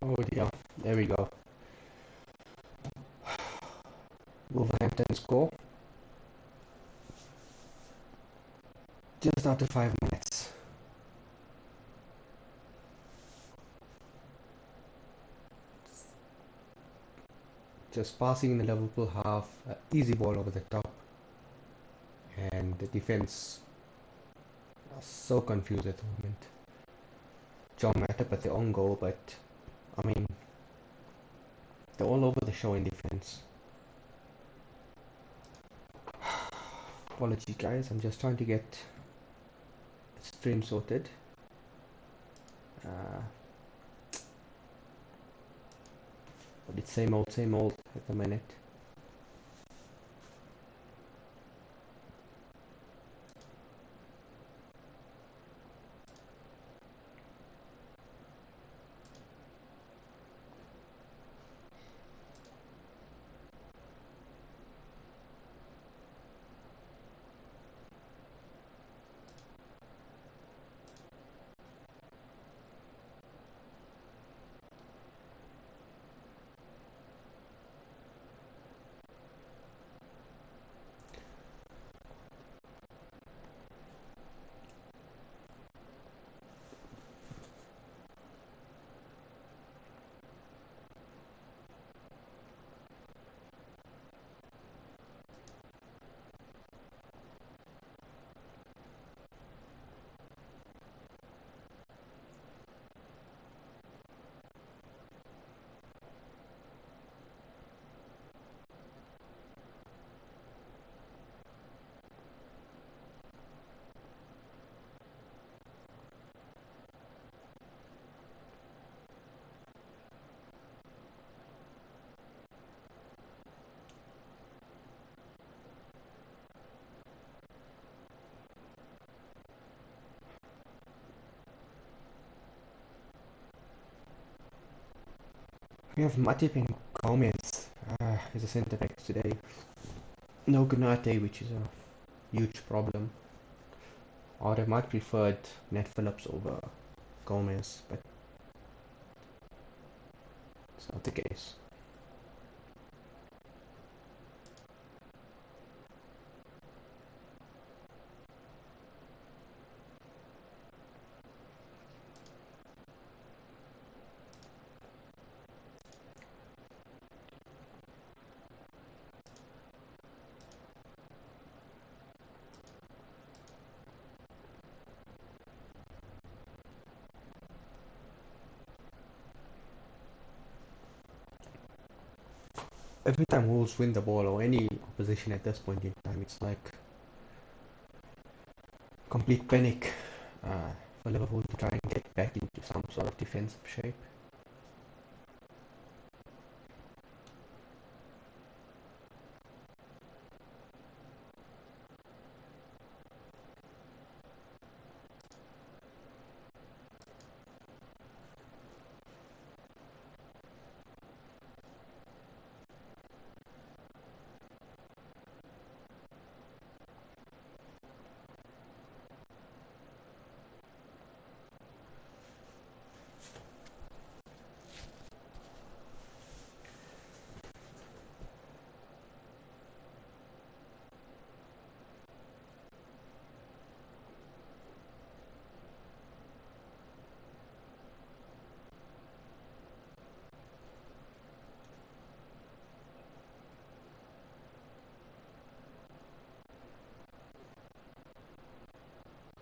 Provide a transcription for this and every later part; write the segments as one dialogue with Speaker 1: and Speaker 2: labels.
Speaker 1: Oh dear, there we go. Wolverhampton score just after 5 minutes. Just passing the Liverpool half, easy ball over the top, and the defense are so confused at the moment. John Matip at their own goal, but I mean, they're all over the show in defense. Apologies, guys. I'm just trying to get the stream sorted. But it's same old at the minute. We have Matip and Gomez as a centre back today. No Gunate, which is a huge problem. Or I might preferred Nat Phillips over Gomez, but it's not the case. Every time Wolves win the ball or any opposition at this point in time, it's like complete panic for Liverpool to try and get back into some sort of defensive shape.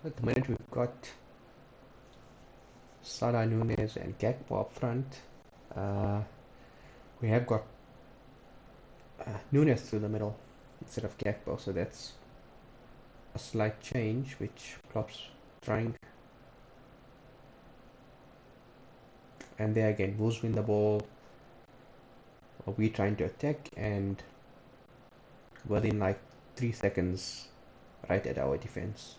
Speaker 1: At the minute we've got Salah, Nunez and Gakpo up front. We have got Nunez through the middle instead of Gakpo, so that's a slight change which Klopp's trying. And there again, Wolves win the ball, we trying to attack, and within like 3 seconds right at our defense.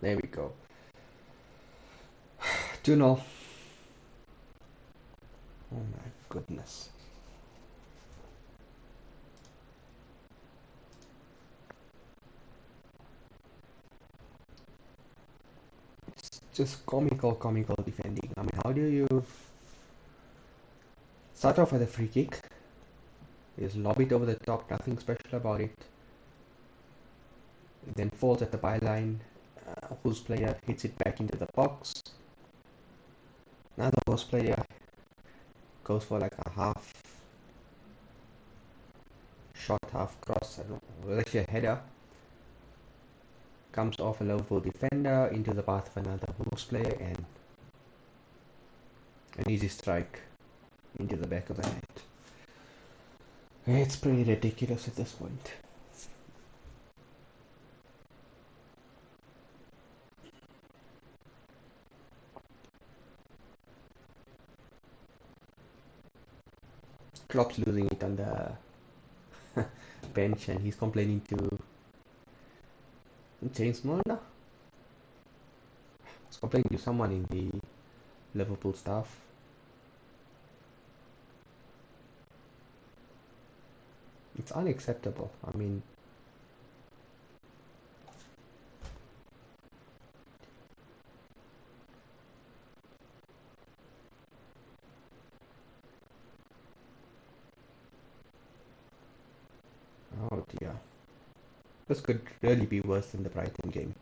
Speaker 1: There we go. 2-0. Oh my goodness. It's just comical defending. I mean, how do you start off with a free kick? Is lob it over the top, nothing special about it. It then falls at the byline. Whose player hits it back into the box. Now the host player goes for like a half shot, half cross. I don't know. Well, actually a header. Comes off a Liverpool defender into the path of another Wolves player and an easy strike into the back of the net. It's pretty ridiculous at this point. Klopp's losing it on the bench and he's complaining to James Milner. He's complaining to someone in the Liverpool staff. It's unacceptable. I mean, oh dear. This could really be worse than the Brighton game.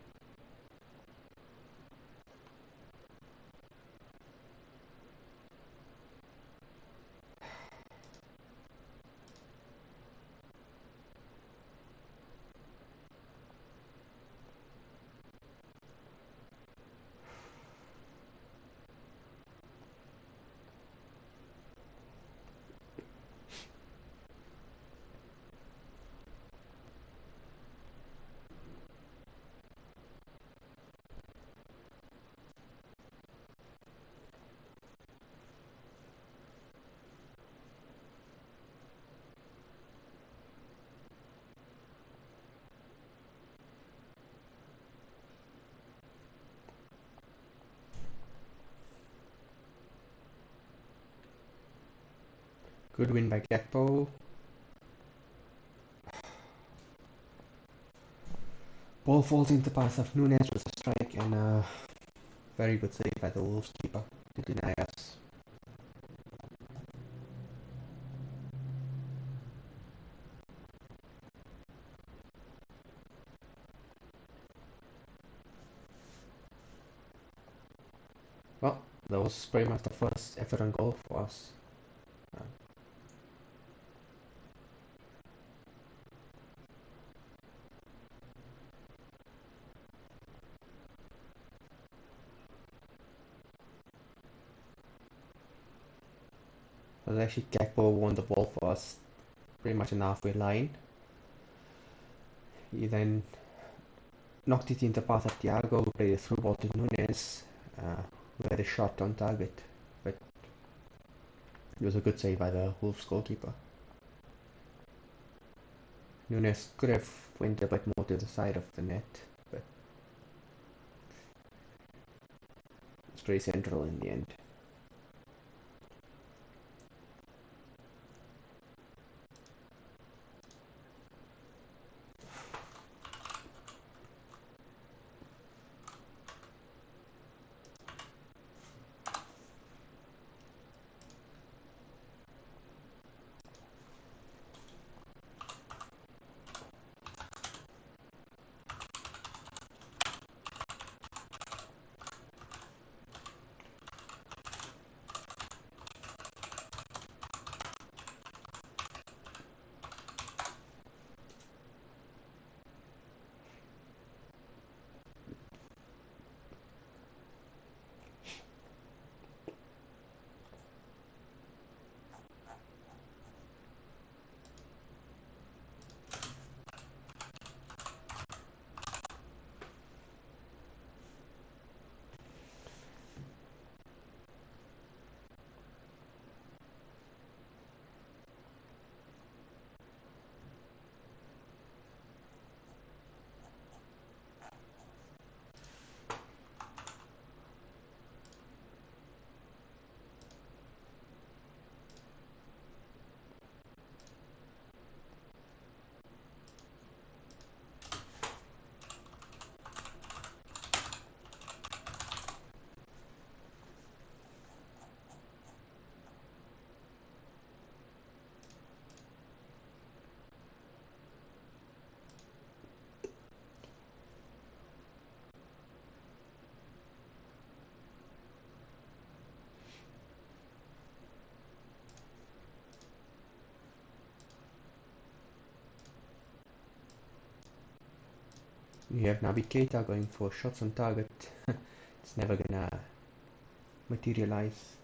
Speaker 1: Good win by Gakpo. Ball falls into the path of Nunes with a strike and a very good save by the Wolves keeper to deny us. Well, that was pretty much the first effort on goal for us. It was actually Gakpo won the ball for us pretty much on the halfway line. He then knocked it into the path of Thiago, who played a through ball to Nunes, who had a shot on target. But it was a good save by the Wolves goalkeeper. Nunes could have went a bit more to the side of the net, but it's pretty central in the end. You have Naby Keita going for shots on target. It's never gonna materialize.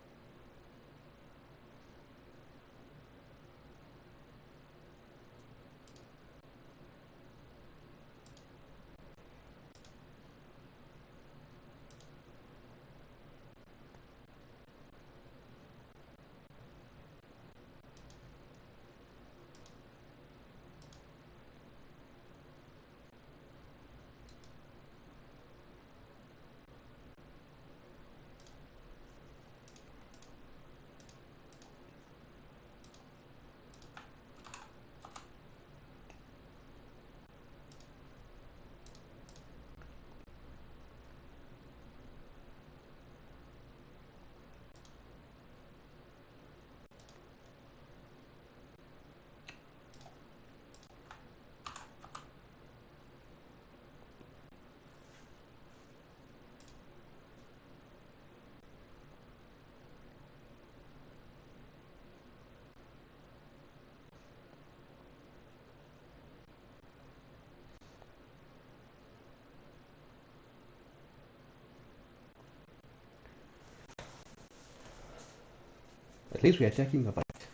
Speaker 1: At least we're attacking a bit,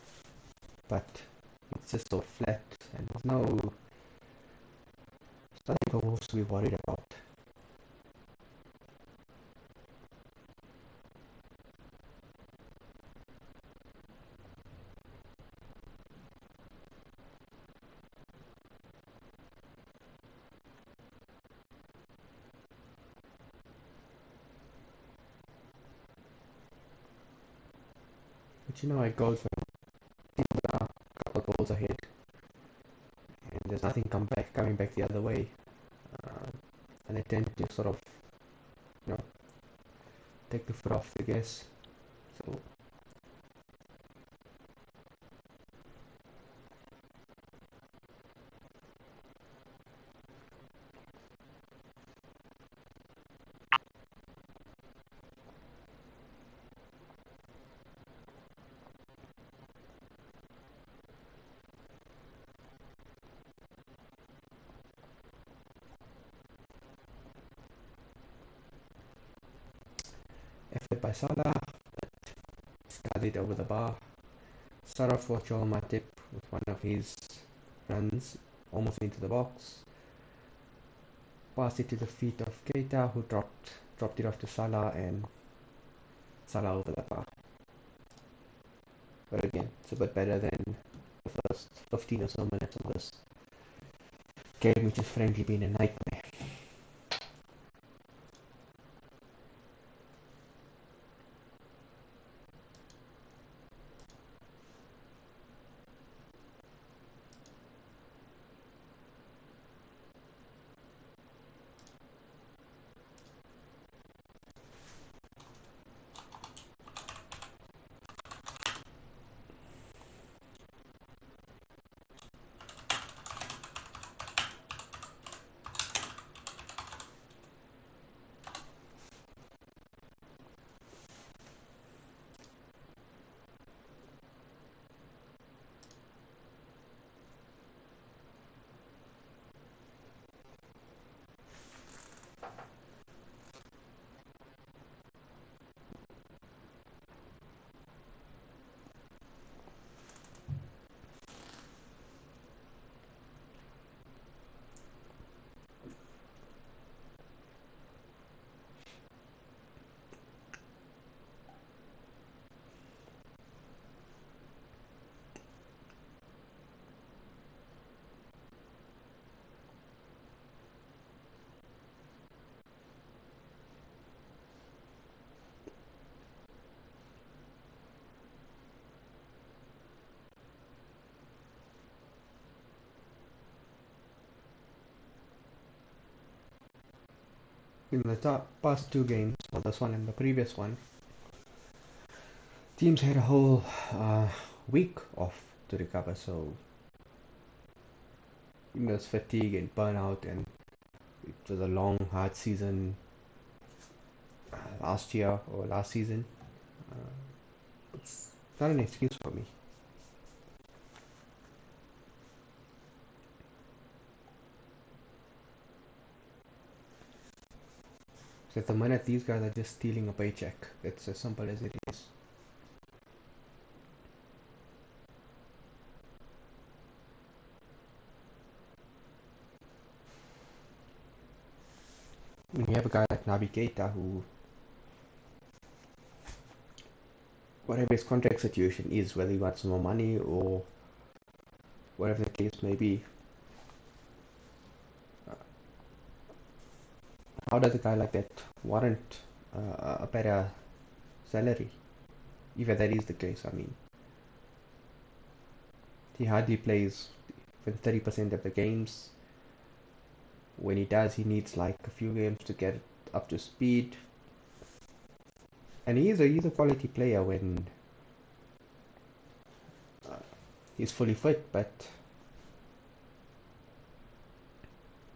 Speaker 1: but it's just so flat and there's nothing for Wolves to be worried about. But it goes when teams are a couple of goals ahead and there's nothing coming back the other way. And they tend to sort of, you know, take the foot off the gas. So effort by Salah, got it over the bar. Salah for Joel Matip with one of his runs almost into the box. Passed it to the feet of Keita, who dropped it off to Salah, and Salah over the bar. But again, it's a bit better than the first 15 or so minutes of this game, which has frankly been a nightmare. In the past two games, well, this one and the previous one, teams had a whole week off to recover, so there's fatigue and burnout, and it was a long, hard season last year or last season. It's not an excuse for me. So at the minute, these guys are just stealing a paycheck. It's as simple as it is. When you have a guy like Naby Keita who, whatever his contract situation is, whether he wants more money or whatever the case may be, how does a guy like that warrant a better salary? If that is the case, I mean, he hardly plays for 30% of the games. When he does, he needs like a few games to get up to speed. And he's a quality player when he's fully fit, but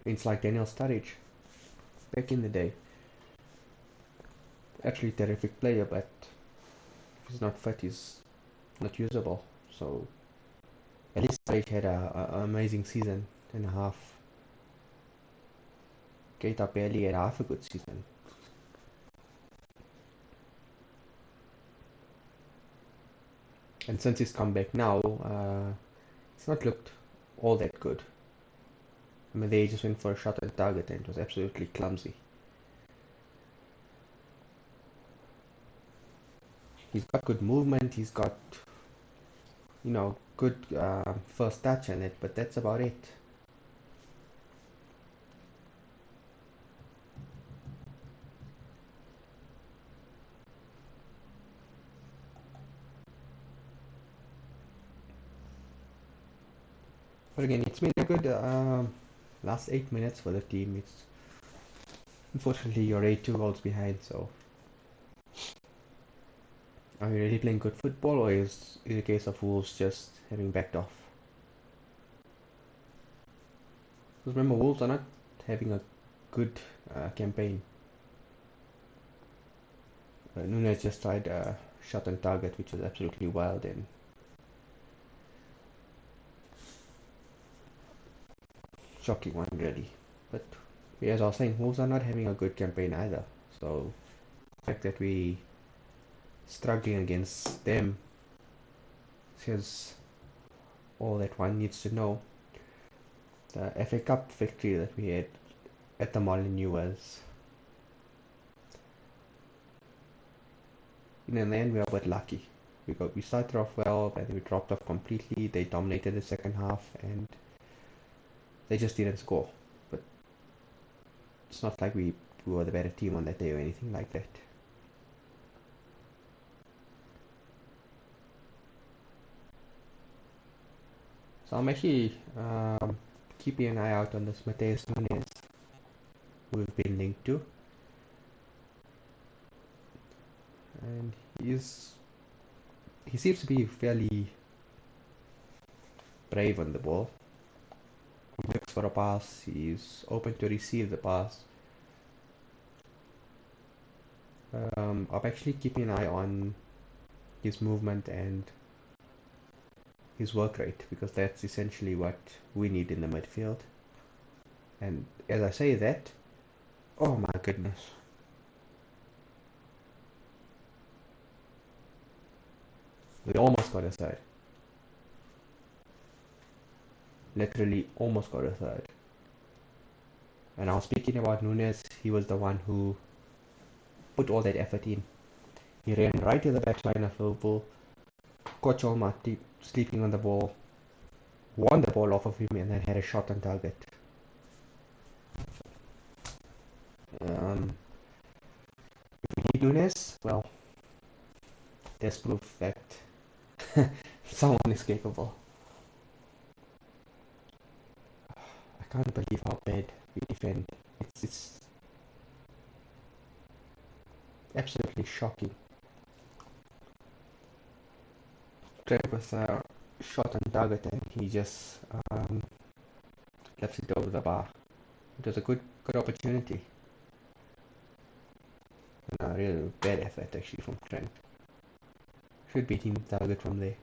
Speaker 1: it's like Daniel Sturridge back in the day. Actually terrific player, but if he's not fit, he's not usable. So at least Sturridge had a amazing season and a half. Keita barely had half a good season. And since he's come back now, it's not looked all that good. I mean, they just went for a shot at target and it was absolutely clumsy. He's got good movement, he's got, good first touch in it, but that's about it. But again, it's been a good last 8 minutes for the team. It's unfortunately you're 2 goals behind, so are we really playing good football, or is it a case of Wolves just having backed off? Because remember, Wolves are not having a good campaign. Nunes just tried a shot on target, which was absolutely wild and shocking one, really. But as I was saying, Wolves are not having a good campaign either. So the fact that we struggling against them says all that one needs to know. The FA Cup victory that we had at the Molineux was, in the end, we were a bit lucky. We started off well, but we dropped off completely. They dominated the second half, and they just didn't score. But it's not like we were the better team on that day or anything like that. So I'm actually keeping an eye out on this Mateus Nunes, who we've been linked to, and he seems to be fairly brave on the ball. He looks for a pass. He's open to receive the pass. I'm actually keeping an eye on his movement and his work rate, because that's essentially what we need in the midfield. And as I say that, oh my goodness. We almost got a third. Literally almost got a third. And I was speaking about Nunes, he was the one who put all that effort in. He ran right to the back line of Liverpool, caught Joel Matip sleeping on the ball, won the ball off of him, and then had a shot on target. If we need Nunes, well, there's proof that someone is capable. I can't believe how bad we defend. It's absolutely shocking. Trent with a shot on target and he just left it over the bar. It was a good opportunity. And a real bad effort actually from Trent. Should be team target from there.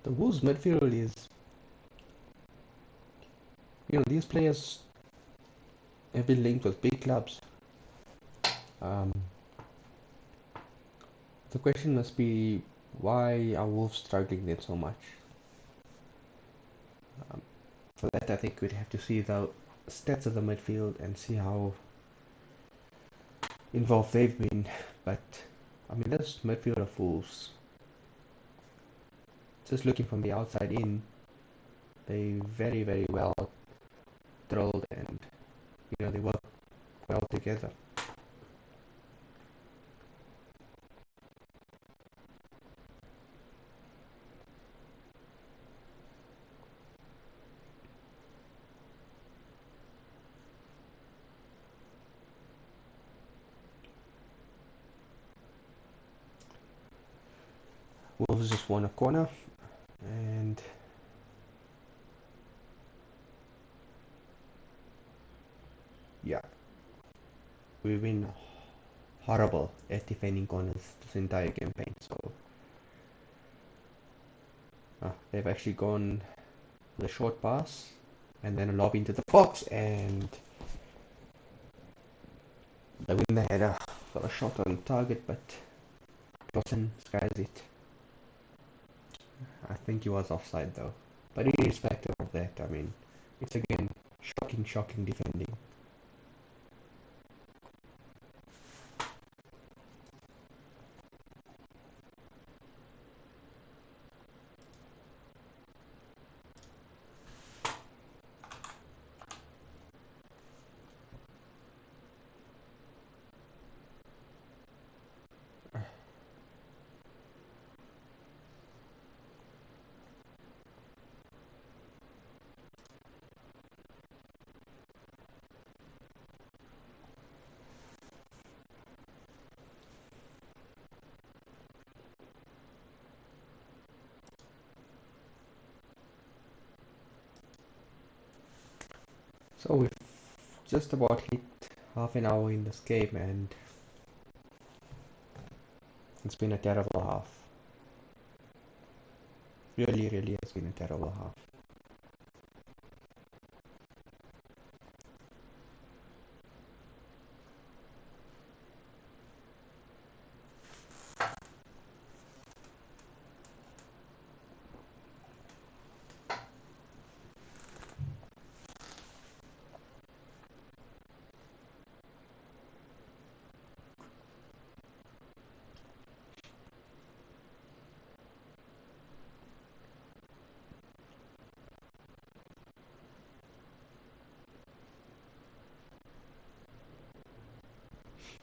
Speaker 1: The Wolves midfield is, these players have been linked with big clubs. Um, the question must be, why are Wolves struggling then so much? Um, for that, I think we'd have to see the stats of the midfield and see how involved they've been. But I mean, this midfield of Wolves, just looking from the outside in, they very, very well drilled, and they work well together. Wolves just won a corner, and yeah, we've been horrible at defending corners this entire campaign. So they've actually gone the short pass and then a lob into the box, and they win the header for a shot on target, but Dawson skies it. I think he was offside though. But irrespective of that, I mean, it's again shocking defending. So we've just about hit half an hour in this game, and it's been a terrible half. Really has been a terrible half.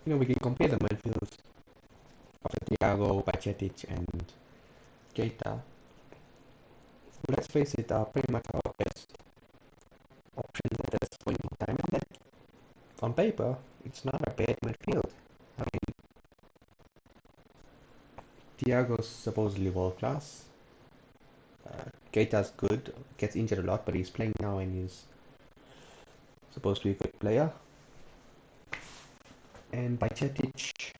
Speaker 1: We can compare the midfields of Thiago, Bacetic, and Keita. Let's face it, are pretty much our best options at this point in time. And that, on paper, it's not a bad midfield. I mean, Thiago's supposedly world class. Keita's good, gets injured a lot, but he's playing now and he's supposed to be a good player. And Bacetic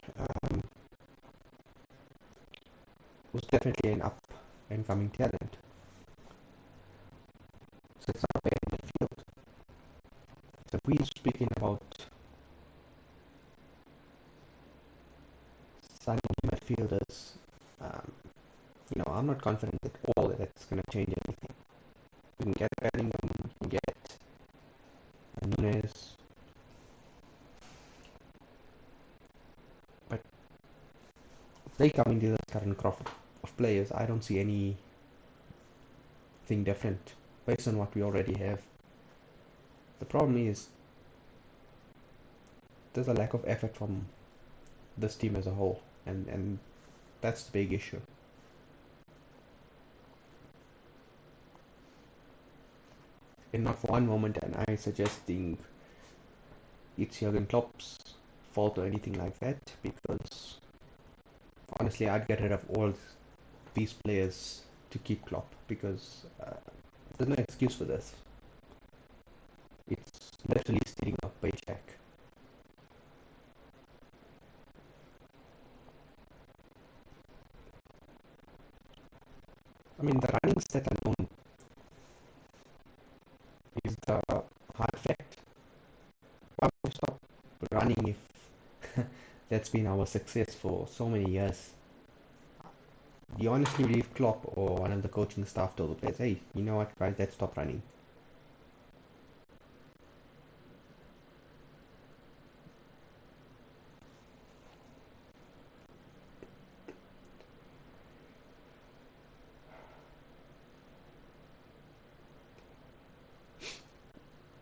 Speaker 1: was definitely an up and coming talent. So it's not a bad midfield. So if we're speaking about signing midfielders, I'm not confident at all that it's going to change anything. We can get Bellingham, we can get Nunes, but they come into this current crop of players. I don't see anything different based on what we already have. The problem is there's a lack of effort from this team as a whole, and that's the big issue. And not for one moment am I suggesting it's Jurgen Klopp's fault or anything like that, because honestly I'd get rid of all these players to keep Klopp, because there's no excuse for this. It's literally stealing a paycheck. I mean, the running set alone is the hard fact. Why would we stop running if that's been our success for so many years? Do you honestly believe Klopp or one of the coaching staff told the players, hey, you know what, guys, let's stop running?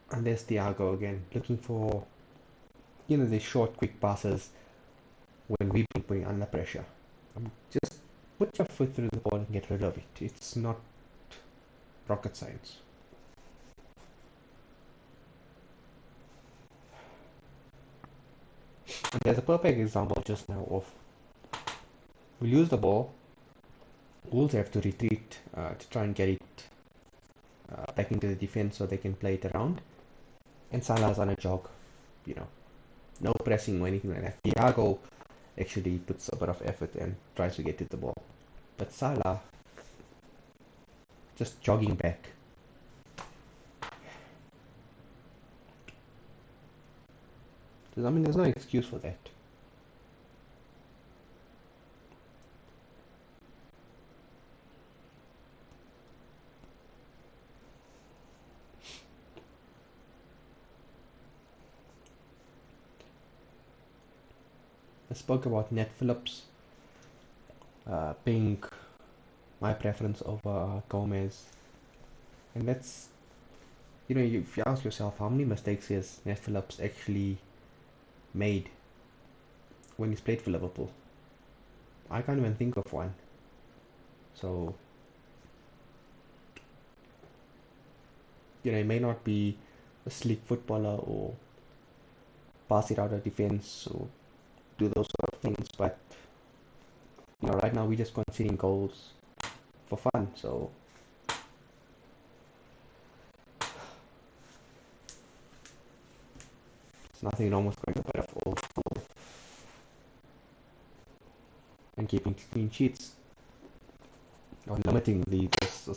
Speaker 1: And there's Thiago again, looking for, the short, quick passes when we've been putting under pressure. Just put your foot through the ball and get rid of it. It's not rocket science. And there's a perfect example just now of we lose the ball, Wolves have to retreat to try and get it back into the defense so they can play it around. And Salah's on a jog, you know, no pressing or anything like that. Thiago actually puts a bit of effort and tries to get to the ball. But Salah just jogging back. I mean, there's no excuse for that. I spoke about Nat Phillips being my preference over Gomez. And that's, if you ask yourself how many mistakes has Nat Phillips actually made when he's played for Liverpool, I can't even think of one. So, he may not be a slick footballer or pass it out of defense or do those sort of things, but right now we're just conceding goals for fun. So there's nothing wrong with going a bit of old school and keeping clean sheets or limiting this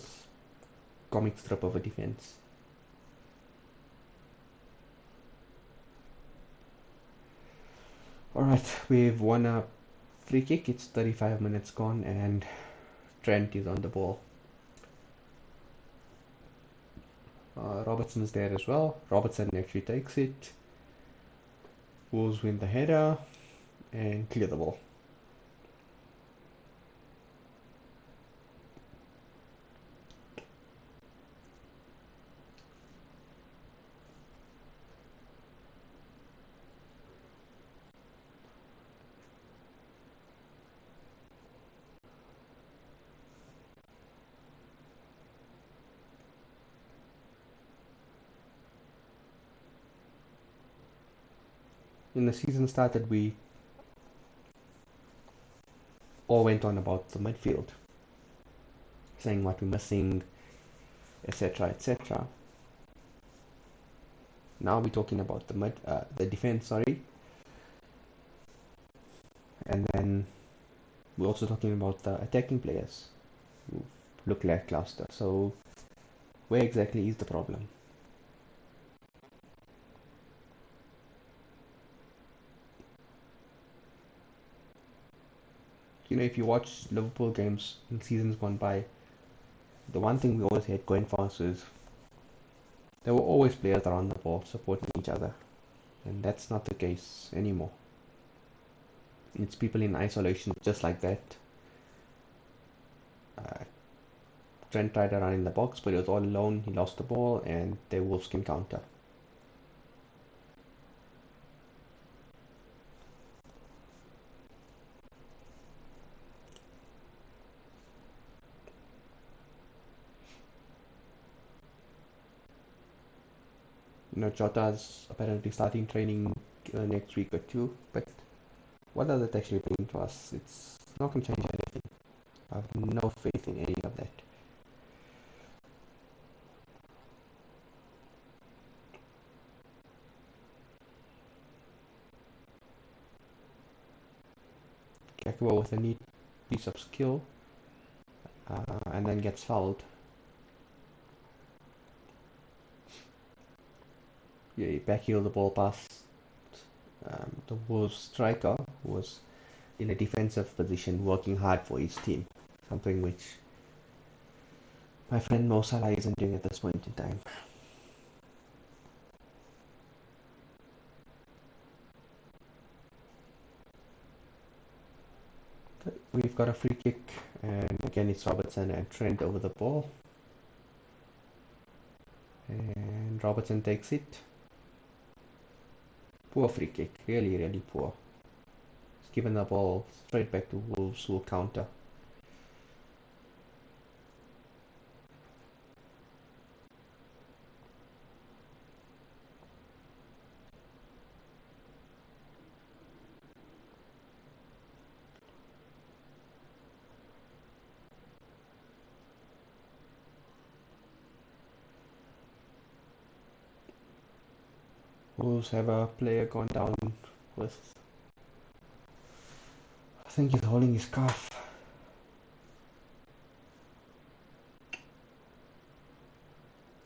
Speaker 1: comic strip of a defense. Alright, we've won a free kick. It's 35 minutes gone and Trent is on the ball. Robertson's there as well. Robertson actually takes it. Wolves win the header and clear the ball. When the season started, we all went on about the midfield, saying what we're missing, etc., etc. Now we're talking about the defense, sorry, and then we're also talking about the attacking players who look lackluster. So, where exactly is the problem? If you watch Liverpool games in seasons gone by, the one thing we always had going for us is there were always players around the ball supporting each other, and that's not the case anymore. It's people in isolation just like that. Trent tried to run in the box, but he was all alone. He lost the ball, and the Wolves can counter. Jota's apparently starting training next week or two, but what does it actually bring to us? It's not going to change anything. I have no faith in any of that. Kakua with a neat piece of skill. and then gets fouled. Yeah, he backheel the ball past the Wolves striker, who was in a defensive position working hard for his team, something which my friend Mo Salah isn't doing at this point in time. We've got a free kick, and again it's Robertson and Trent over the ball, and Robertson takes it. Poor free kick, really poor. He's given the ball straight back to Wolves, who will counter. Wolves have a player gone down with, I think he's holding his calf.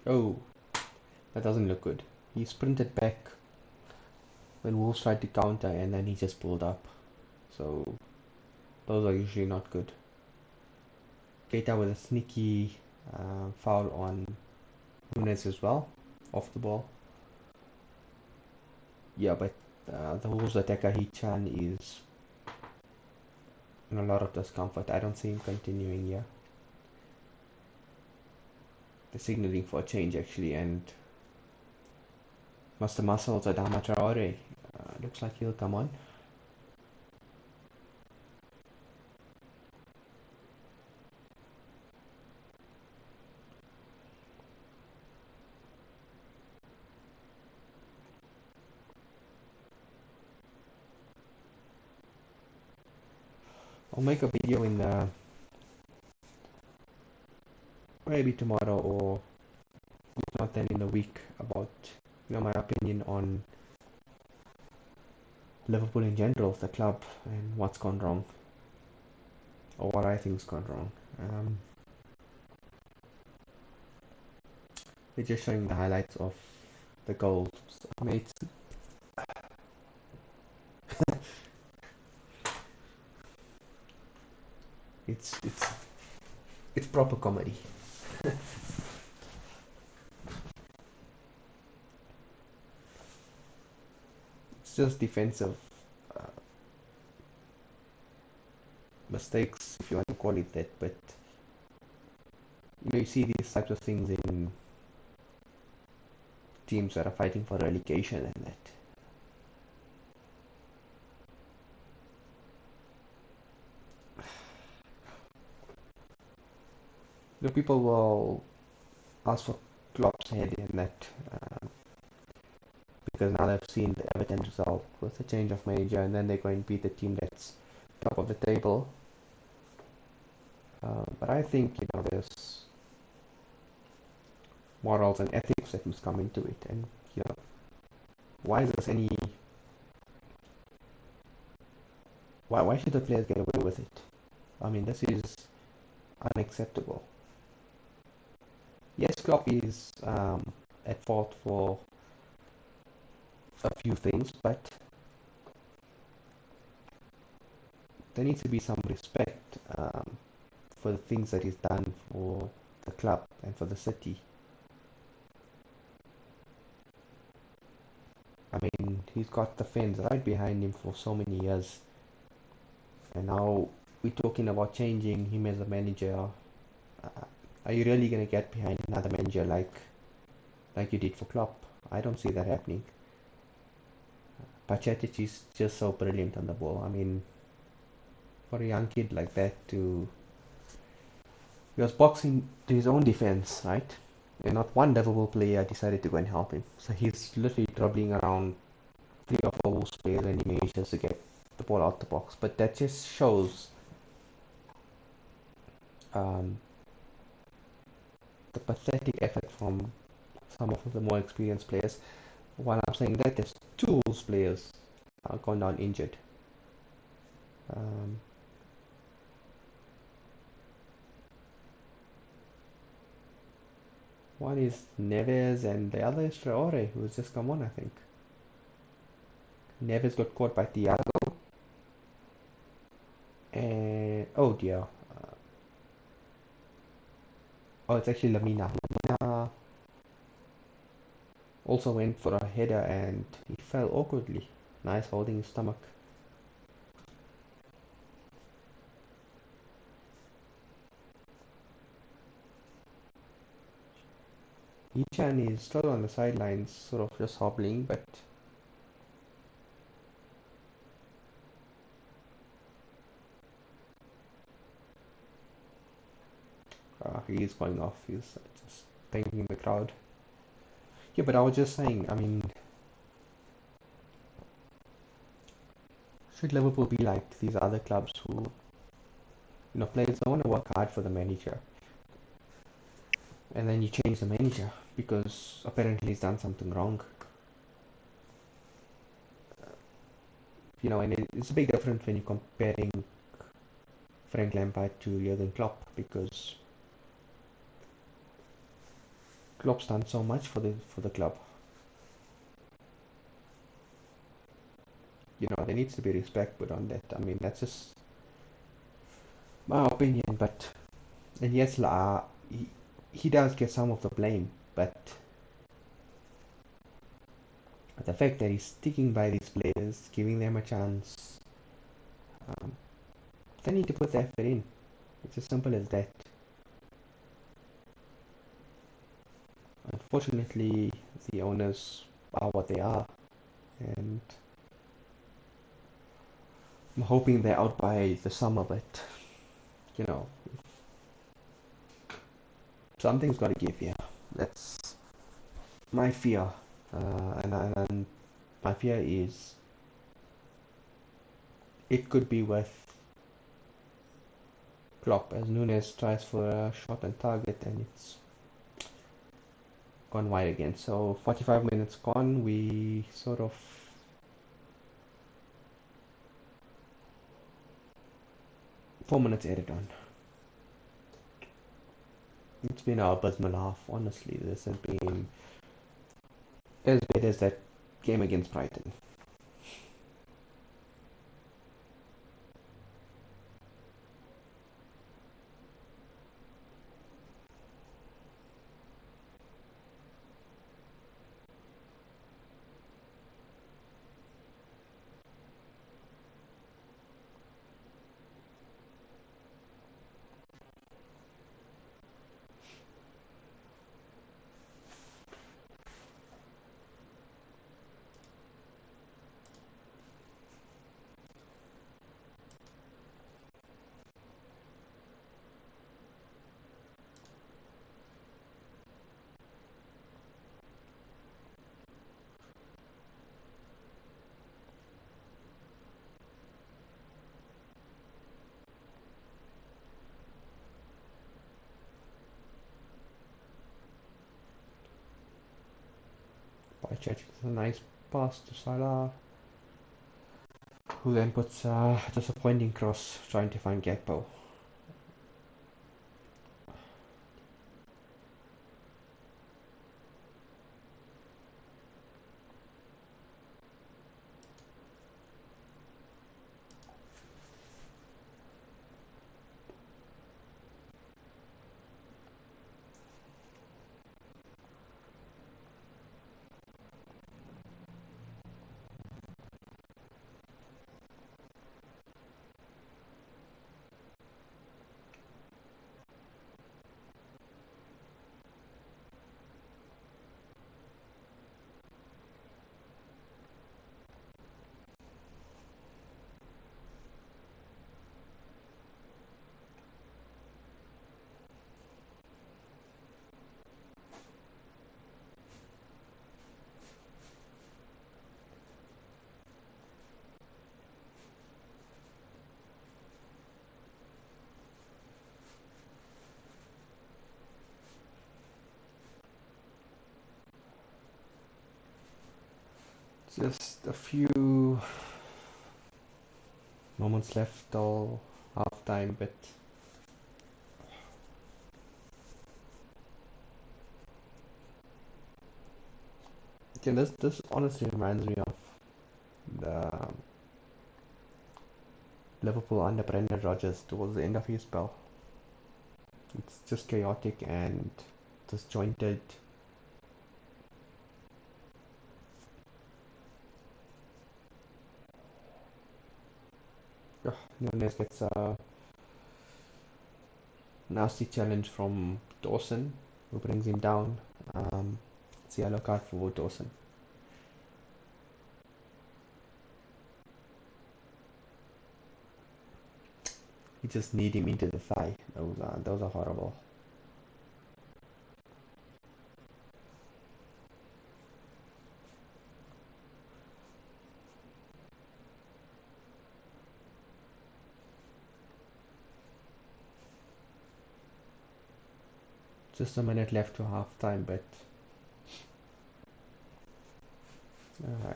Speaker 1: Oh, that doesn't look good. He sprinted back when Wolves tried to counter, and then he just pulled up. So those are usually not good. Keita with a sneaky foul on Nunes as well, off the ball. Yeah, but the Wolves attacker Hee-chan is in a lot of discomfort. I don't see him continuing here. They're signaling for a change actually, and Master Muscles Adama Traore looks like he'll come on. I'll make a video in maybe tomorrow, or if not then in a week, about my opinion on Liverpool in general, the club, and what's gone wrong, or what I think's gone wrong. We're just showing the highlights of the goals. I mean, it's proper comedy. It's just defensive mistakes, if you want to call it that. But you see these types of things in teams that are fighting for relegation and that. People will ask for Klopp's head in that, because now they've seen the Everton result with a change of manager, and then they're going to beat the team that's top of the table. But I think there's morals and ethics that must come into it, and why is this any? Why should the players get away with it? I mean, this is unacceptable. Yes, Klopp is at fault for a few things, but there needs to be some respect for the things that he's done for the club and for the city. I mean, he's got the fans right behind him for so many years, and now we're talking about changing him as a manager. Are you really going to get behind another manager like you did for Klopp? I don't see that happening. Pacetic is just so brilliant on the ball. I mean, for a young kid like that he was boxing to his own defense, right? And not one Liverpool player decided to go and help him. So he's literally dribbling around 3 or 4 Wolves players, and he manages to get the ball out the box. But that just shows the pathetic effort from some of the more experienced players. While I'm saying that, there's 2 Wolves players gone down injured. One is Neves and the other is Traore, who's just come on, I think. Neves got caught by Thiago. And oh dear. Oh, it's actually Lamina. Lamina also went for a header and he fell awkwardly. Nice holding his stomach. Ichan is still on the sidelines, sort of just hobbling, but he is going off. He's just thanking the crowd. Yeah, but I was just saying, I mean, should Liverpool be like these other clubs who, players don't want to work hard for the manager, and then you change the manager because apparently he's done something wrong. And it's a big difference when you're comparing Frank Lampard to Jurgen Klopp because Klopp's done so much for the club. There needs to be respect put on that. I mean, that's just my opinion, but and yes, he does get some of the blame, but the fact that he's sticking by these players, giving them a chance, they need to put the effort in. It's as simple as that. Unfortunately, the owners are what they are, and I'm hoping they're out by the summer, but you know, something's got to give here. That's my fear, and my fear is it could be with Klopp as Nunes tries for a shot on target and it's gone wide again. So 45 minutes gone, we sort of 4 minutes added on. It's been a abysmal half, honestly. This has been as bad as that game against Brighton. By Church, a nice pass to Salah, who then puts a disappointing cross trying to find Gakpo. Just a few moments left till half time, but Yeah, this honestly reminds me of the Liverpool under Brendan Rodgers towards the end of his spell. It's just chaotic and disjointed. Nunes gets a nasty challenge from Dawson, who brings him down. It's a yellow card for Dawson. He just kneed him into the thigh. Those are horrible. Just a minute left to half time, but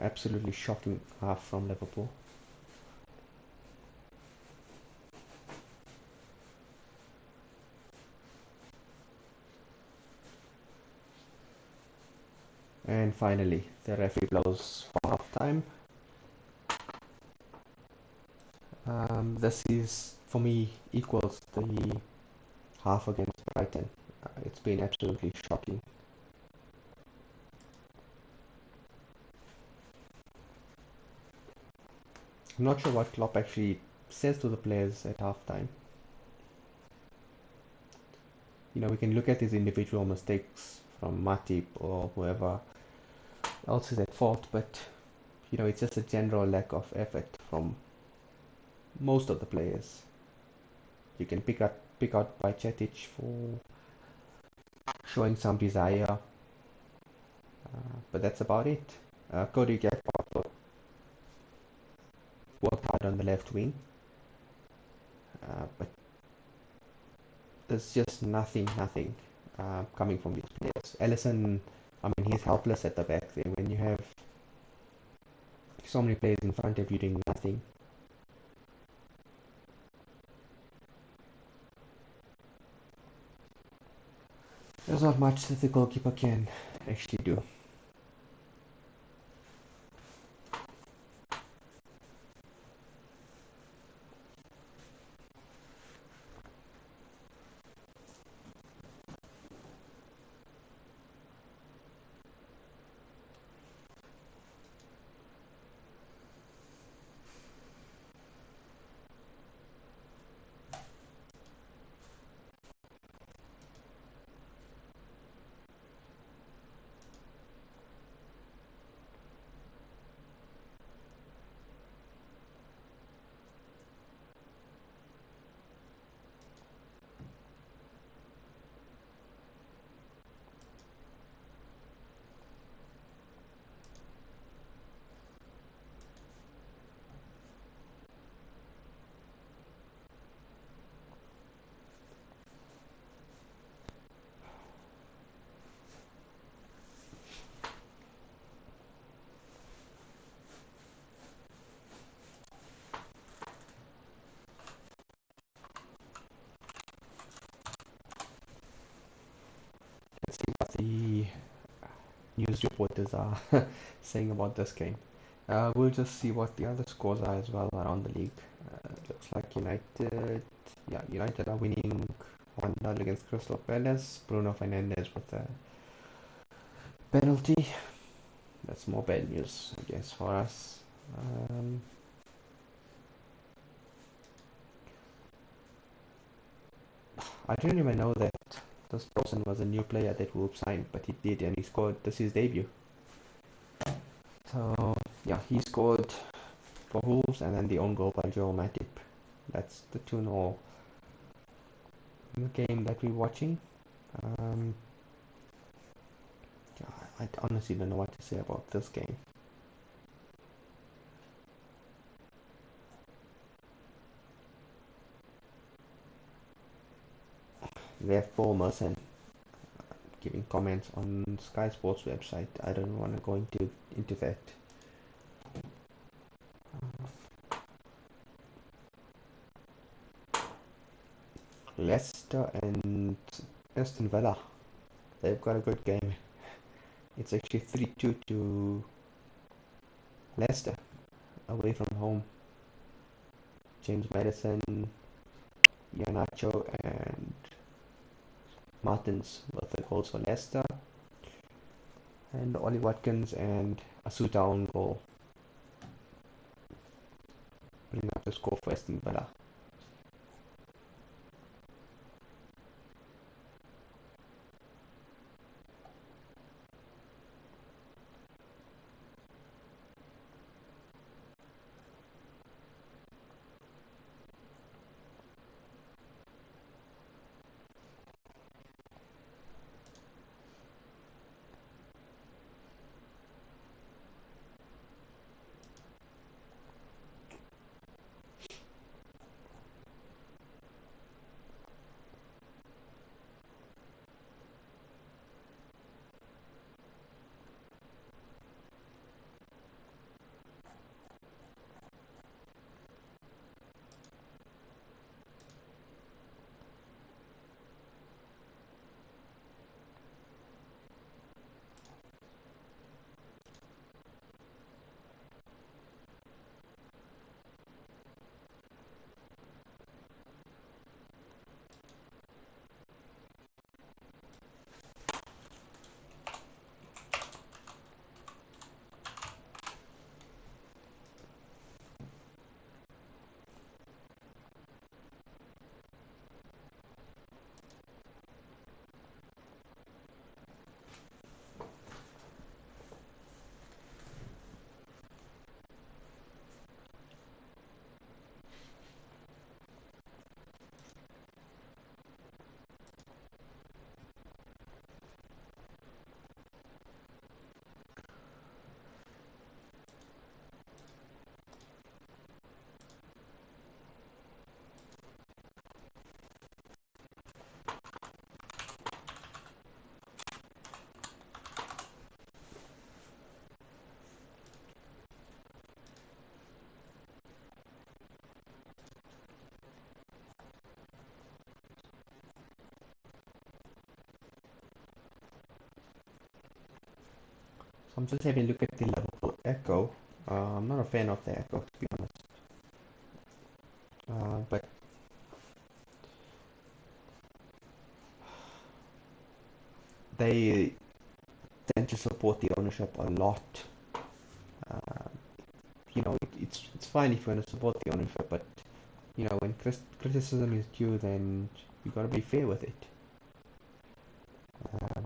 Speaker 1: absolutely shocking half from Liverpool. And finally, the referee blows for half time. This is, for me, equals the half against Brighton. It's been absolutely shocking. I'm not sure what Klopp actually says to the players at halftime. We can look at his individual mistakes from Matip or whoever else is at fault, but it's just a general lack of effort from most of the players. You can pick out Bajcetic for showing some desire, but that's about it. Cody Gakpo worked hard on the left wing, but there's just nothing coming from these players. Ellison, I mean, he's helpless at the back there when you have so many players in front of you doing nothing. There's not much that the goalkeeper can actually do. Let's see what the news reporters are saying about this game. We'll just see what the other scores are as well around the league. Looks like United are winning 1-0 against Crystal Palace. Bruno Fernandes with a penalty. That's more bad news, I guess, for us. I didn't even know that this person was a new player that Wolves signed, but he did, and he scored. This is his debut. So yeah, he scored for Wolves, and then the own goal by Joel Matip. That's the 2-0 game that we're watching. I honestly don't know what to say about this game. We have Paul Merson giving comments on Sky Sports website. I don't want to go into that. Leicester and Aston Villa. They've got a good game It's actually 3-2 to Leicester away from home. James Maddison, Iheanacho and Martins with the goals for Leicester, and Ollie Watkins and Asuta own goal bring up the score for Aston Villa. So I'm just having a look at the Liverpool Echo. I'm not a fan of the Echo, to be honest, but they tend to support the ownership a lot. Uh, it's fine if you want to support the ownership, but when criticism is due, then you got to be fair with it. Um,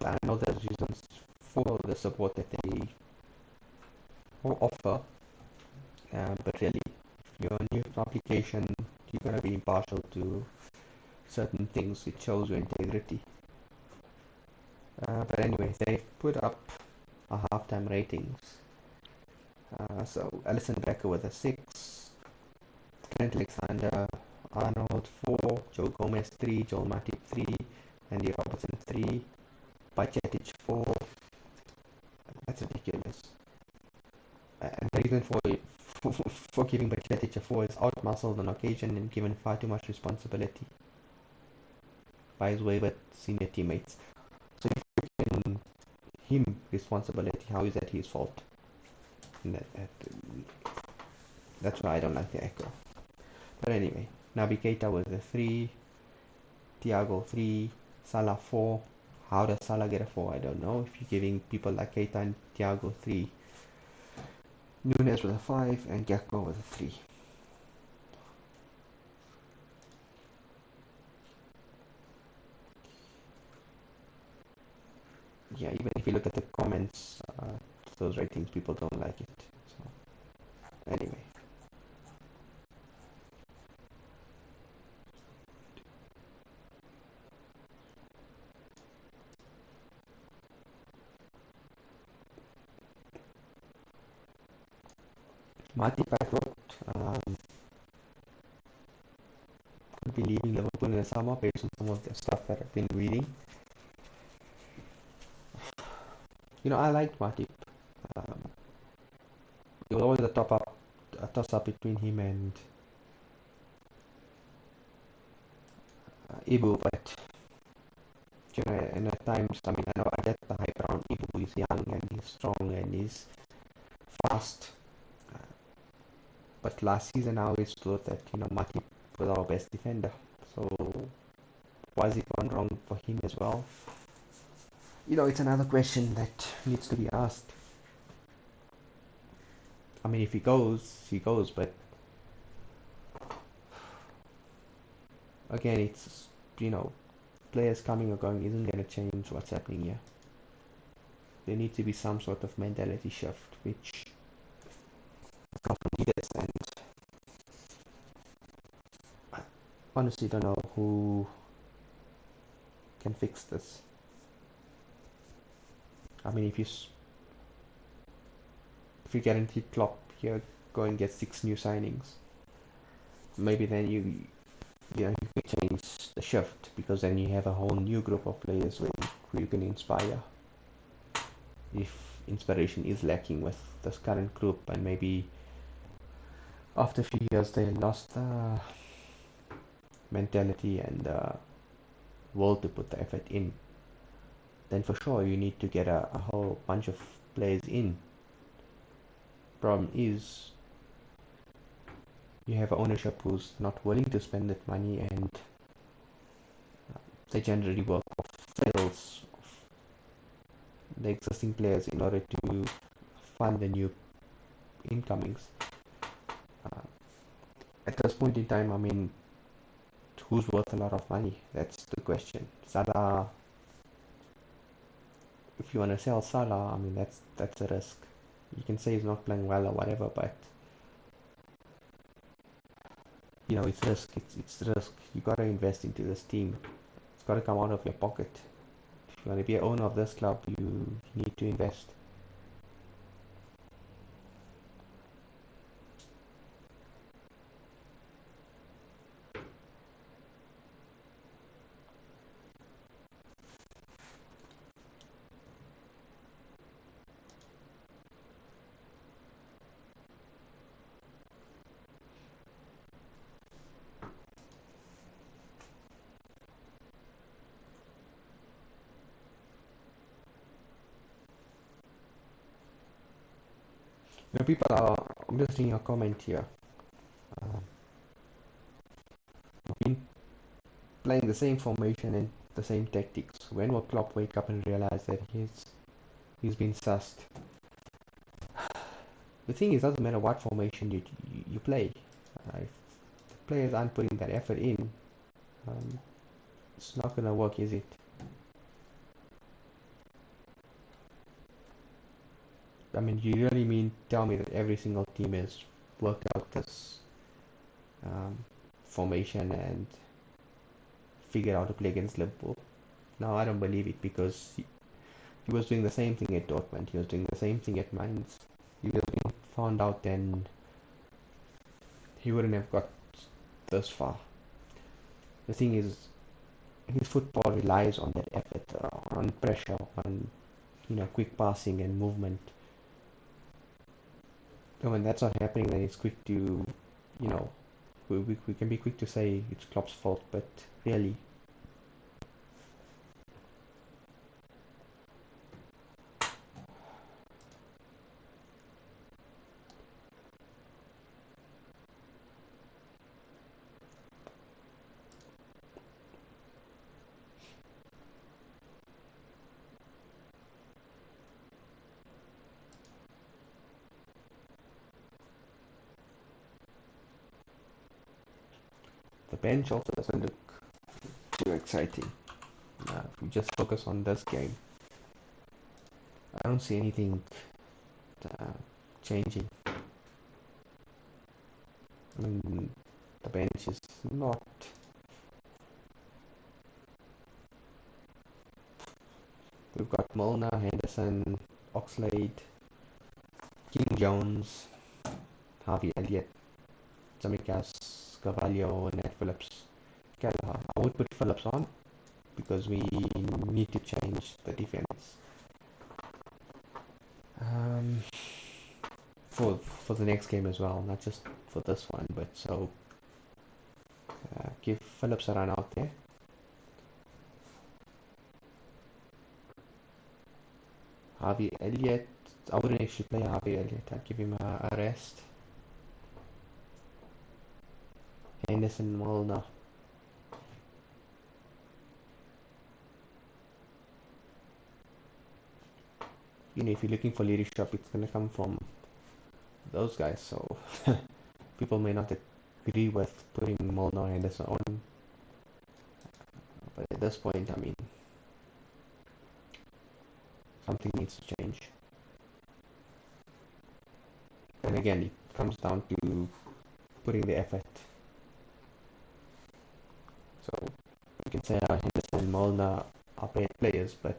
Speaker 1: I know there's reasons for the support that they offer, but really, if you're a new application, you got to be impartial to certain things. It shows your integrity. But anyway, they put up a halftime ratings. So Alison Becker with a 6, Trent Alexander Arnold 4, Joe Gomez 3, Joel Matip 3, Andy Robertson 3, Bajcetic 4. That's ridiculous. And the reason for giving Bajcetic a 4 is outmuscled on occasion and given far too much responsibility by his wayward senior teammates. So if you give him responsibility, how is that his fault? And that's why I don't like the Echo. But anyway, Naby Keita was a 3, Thiago 3, Salah 4. How does Salah get a 4? I don't know. If you're giving people like Keita and Thiago 3. Nunes with a 5 and Gakpo with a 3. Yeah, even if you look at the comments, those ratings, people don't like it. So, anyway. Matip, I thought, could be leaving Liverpool in the summer based on some of the stuff that I've been reading. I liked Matip. It was always a toss-up between him and Ibu, but and at times, I mean, I know I get the hype around Ibu, he's young and he's strong and he's fast. But last season I always thought that, Matip was our best defender. So why is it gone wrong for him as well? It's another question that needs to be asked. I mean, if he goes, he goes, but again, it's, players coming or going isn't going to change what's happening here. There needs to be some sort of mentality shift, which come from leaders, and I honestly don't know who can fix this. I mean, if you guarantee Klopp, you're going to get 6 new signings. Maybe then you can change the shift, because then you have a whole new group of players who you can inspire. If inspiration is lacking with this current group, and maybe after a few years they lost the mentality and the will to put the effort in, then for sure you need to get a whole bunch of players in. Problem is, you have ownership who's not willing to spend that money, and they generally work off sales of the existing players in order to fund the new incomings. At this point in time, I mean, who's worth a lot of money? That's the question. Salah, if you want to sell Salah, I mean, that's a risk. You can say he's not playing well or whatever, but it's risk. It's risk. You got to invest into this team. It's got to come out of your pocket. If you want to be an owner of this club, you need to invest. People are, I'm just seeing a comment here. Been playing the same formation and the same tactics. When will Klopp wake up and realize that he's been sussed? The thing is, it doesn't matter what formation you play. If the players aren't putting that effort in, it's not gonna work, is it? I mean, you really mean tell me that every single team has worked out this formation and figured out to play against Liverpool? No, I don't believe it, because he was doing the same thing at Dortmund. He was doing the same thing at Mainz. He would have been found out, then he wouldn't have got this far. The thing is, his football relies on that effort, on pressure, on quick passing and movement. And when that's not happening, then it's quick to, we can be quick to say it's Klopp's fault, but really, the bench also doesn't look too exciting. If we just focus on this game, I don't see anything changing. I mean, the bench is not. We've got Milner, Henderson, Oxlade, King Jones, Harvey Elliott, Tsimikas, Carvalho, Nat Phillips, Gallagher. I would put Phillips on because we need to change the defense for the next game as well, not just for this one. But so give Phillips a run out there. Harvey Elliott. I wouldn't actually play Harvey Elliott. I'd give him a rest. Henderson, Milner. If you're looking for leadership, it's going to come from those guys. So people may not agree with putting Milner or Henderson on. But at this point, I mean, something needs to change. And again, it comes down to putting the effort. So you can say Henderson and Milner are bad players, but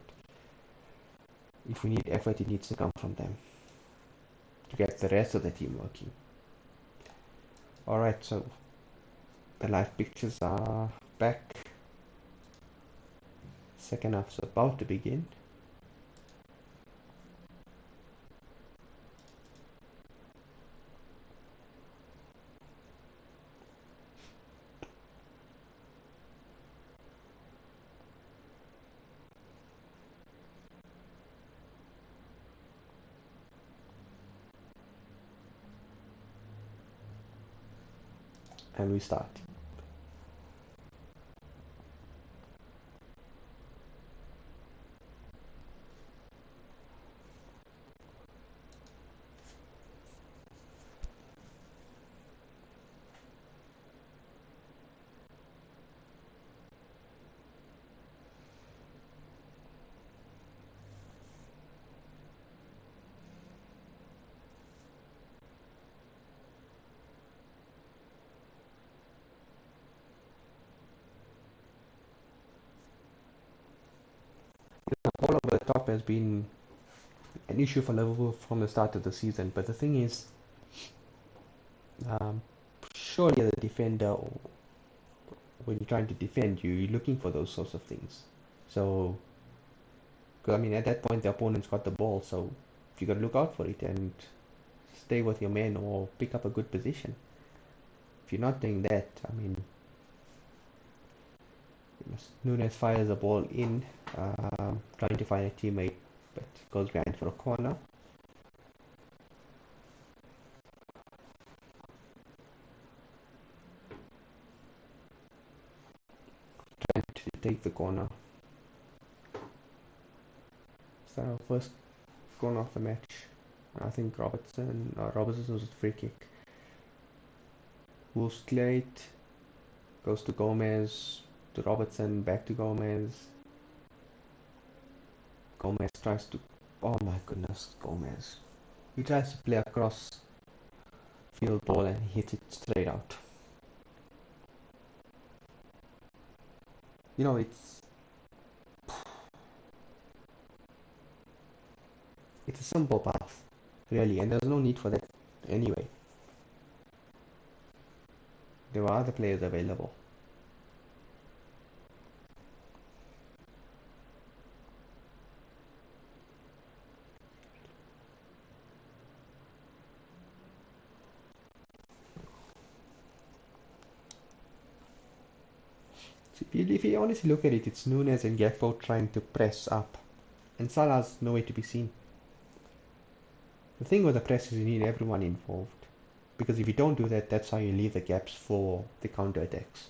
Speaker 1: if we need effort, it needs to come from them to get the rest of the team working. Alright, so the live pictures are back. Second half's about to begin. And we start. All over the top has been an issue for Liverpool from the start of the season, but the thing is, surely as a defender, when you're trying to defend, you're looking for those sorts of things. So, I mean, at that point, the opponent's got the ball, so you got to look out for it and stay with your men or pick up a good position. If you're not doing that, I mean, Nunes fires the ball in, trying to find a teammate, but goes behind for a corner. Trying to take the corner. Is that our first corner of the match? I think Robertson was a free kick. Wolves clear it. Goes to Gomez, to Robertson, back to Gomez. Gomez tries to... Oh my goodness, Gomez. He tries to play across field ball and hits it straight out. It's a simple path, really, and there's no need for that anyway. There were other players available. If you honestly look at it, it's Nunes and Gakpo trying to press up, and Salah's nowhere to be seen. The thing with the press is you need everyone involved, because if you don't do that, that's how you leave the gaps for the counter attacks.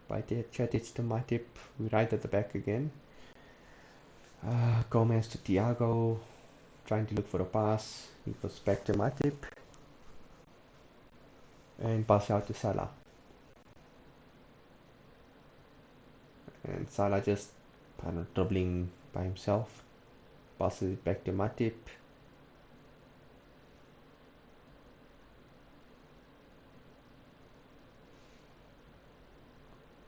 Speaker 1: Right there, Chetic to Matip, we right at the back again. Gomez to Thiago, trying to look for a pass. He goes back to Matip. And pass out to Salah. And Salah just kind of dribbling by himself. Passes it back to Matip.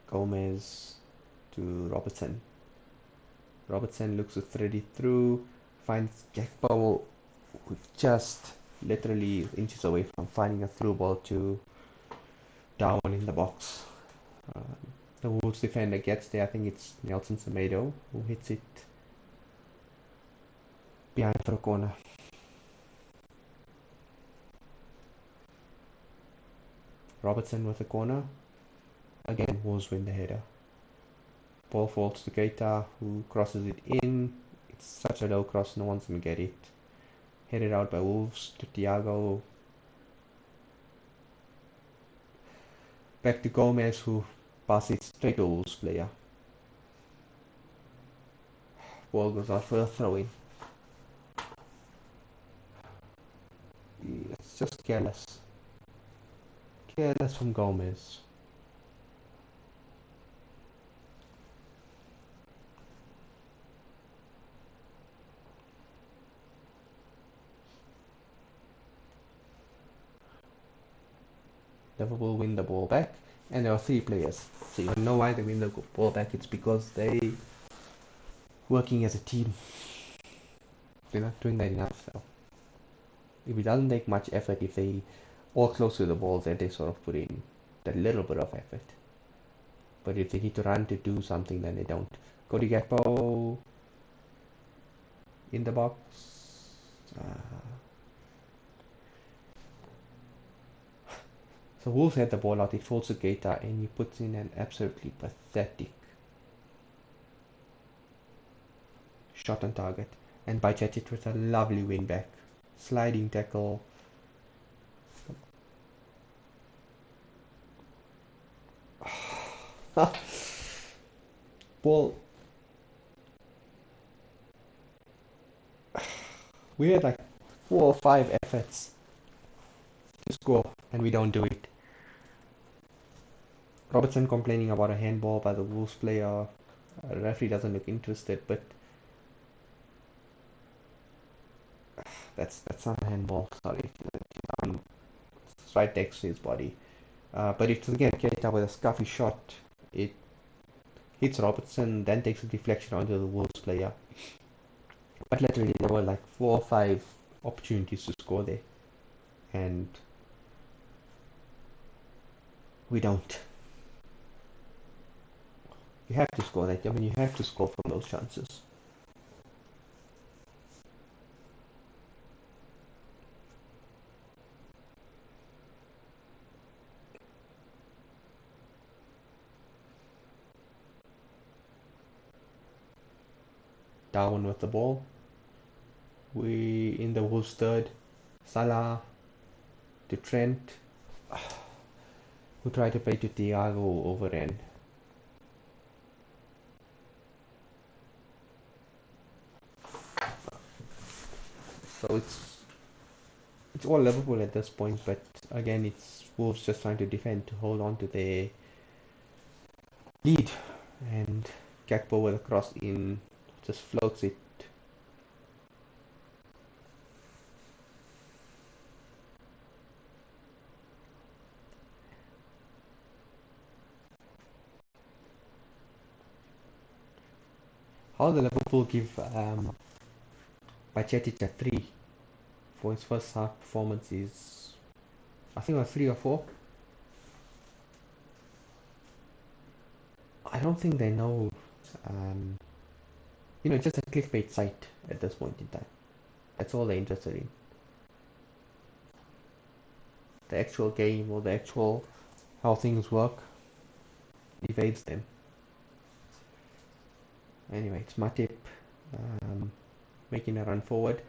Speaker 1: Gomez to Robertson. Robertson looks to thread it through. Finds Gakpo, who's just literally inches away from finding a through ball to down in the box. The Wolves defender gets there. I think it's Nelson Semedo who hits it behind for a corner. Robertson with a corner. Again, Wolves win the header. Ball falls to Keita, who crosses it in. It's such a low cross, no one's gonna get it. Headed out by Wolves to Thiago. Back to Gomez, who passes it straight to Wolves player. Ball goes out for a throw in. It's just careless. Careless from Gomez. Liverpool win the ball back, and there are three players. So you know why they win the ball back. It's because they working as a team. They're not doing that enough. So if it doesn't take much effort, if they all close to the ball, then they sort of put in that little bit of effort. But if they need to run to do something, then they don't. Cody Gakpo in the box. So Wolves had the ball out. It falls to Keita, and he puts in an absolutely pathetic shot on target. And Bajcetic with a lovely win back. Sliding tackle. Ball. We had like 4 or 5 efforts to score, and we don't do it. Robertson complaining about a handball by the Wolves player. The referee doesn't look interested, but that's not a handball. Sorry, it's right next to his body. But it's again Keita with a scuffy shot. It hits Robertson, then takes a deflection onto the Wolves player. But literally, there were like 4 or 5 opportunities to score there, and we don't. You have to score that. I mean, you have to score from those chances. Darwin with the ball. We in the Wolves third. Salah to Trent, who tried to play to Thiago over end. So it's all Liverpool at this point, but again, it's Wolves just trying to defend to hold on to their lead, and Gakpo with a cross in just floats it. How the Liverpool give Bajcetic a 3 for his first half performance is, I think, a 3 or 4. I don't think they know. It's just a clickbait site at this point in time. That's all they're interested in. The actual game or the actual how things work evades them. Anyway, it's Matip making a run forward.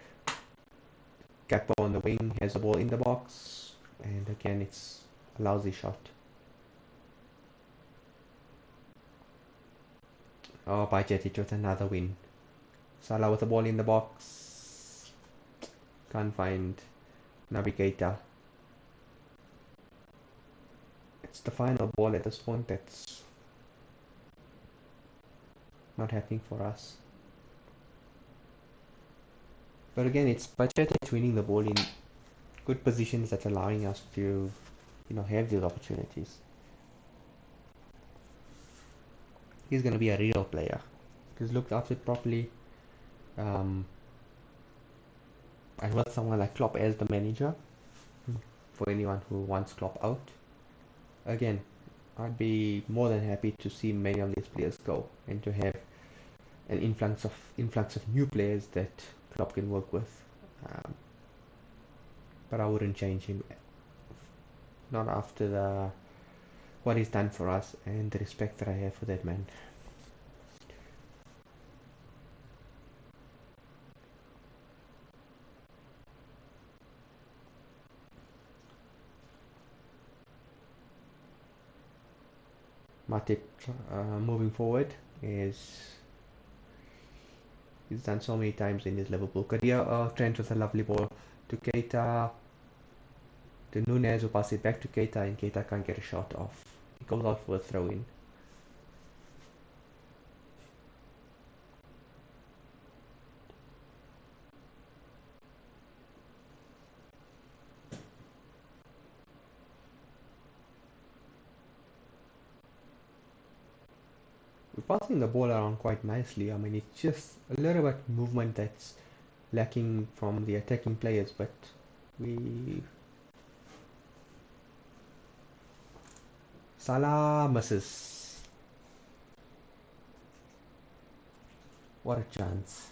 Speaker 1: Gakpo on the wing has the ball in the box, and again it's a lousy shot. Oh, Bajcetic with another win. Salah with the ball in the box. Can't find Naby Keita. It's the final ball at this point that's not happening for us. But again, it's Bajcetic winning the ball in good positions that's allowing us to, have these opportunities. He's going to be a real player. He's looked after properly. And with someone like Klopp as the manager, for anyone who wants Klopp out, again, I'd be more than happy to see many of these players go and to have an influx of new players that Klopp can work with. But I wouldn't change him, not after what he's done for us and the respect that I have for that man. Matip moving forward is he's done so many times in his Liverpool career. Trent with a lovely ball to Keita, to Nunez, who passes it back to Keita, and Keita can't get a shot off. He goes out for a throw in. We're passing the ball around quite nicely. I mean, it's just a little bit movement that's lacking from the attacking players, but we Salah misses. What a chance.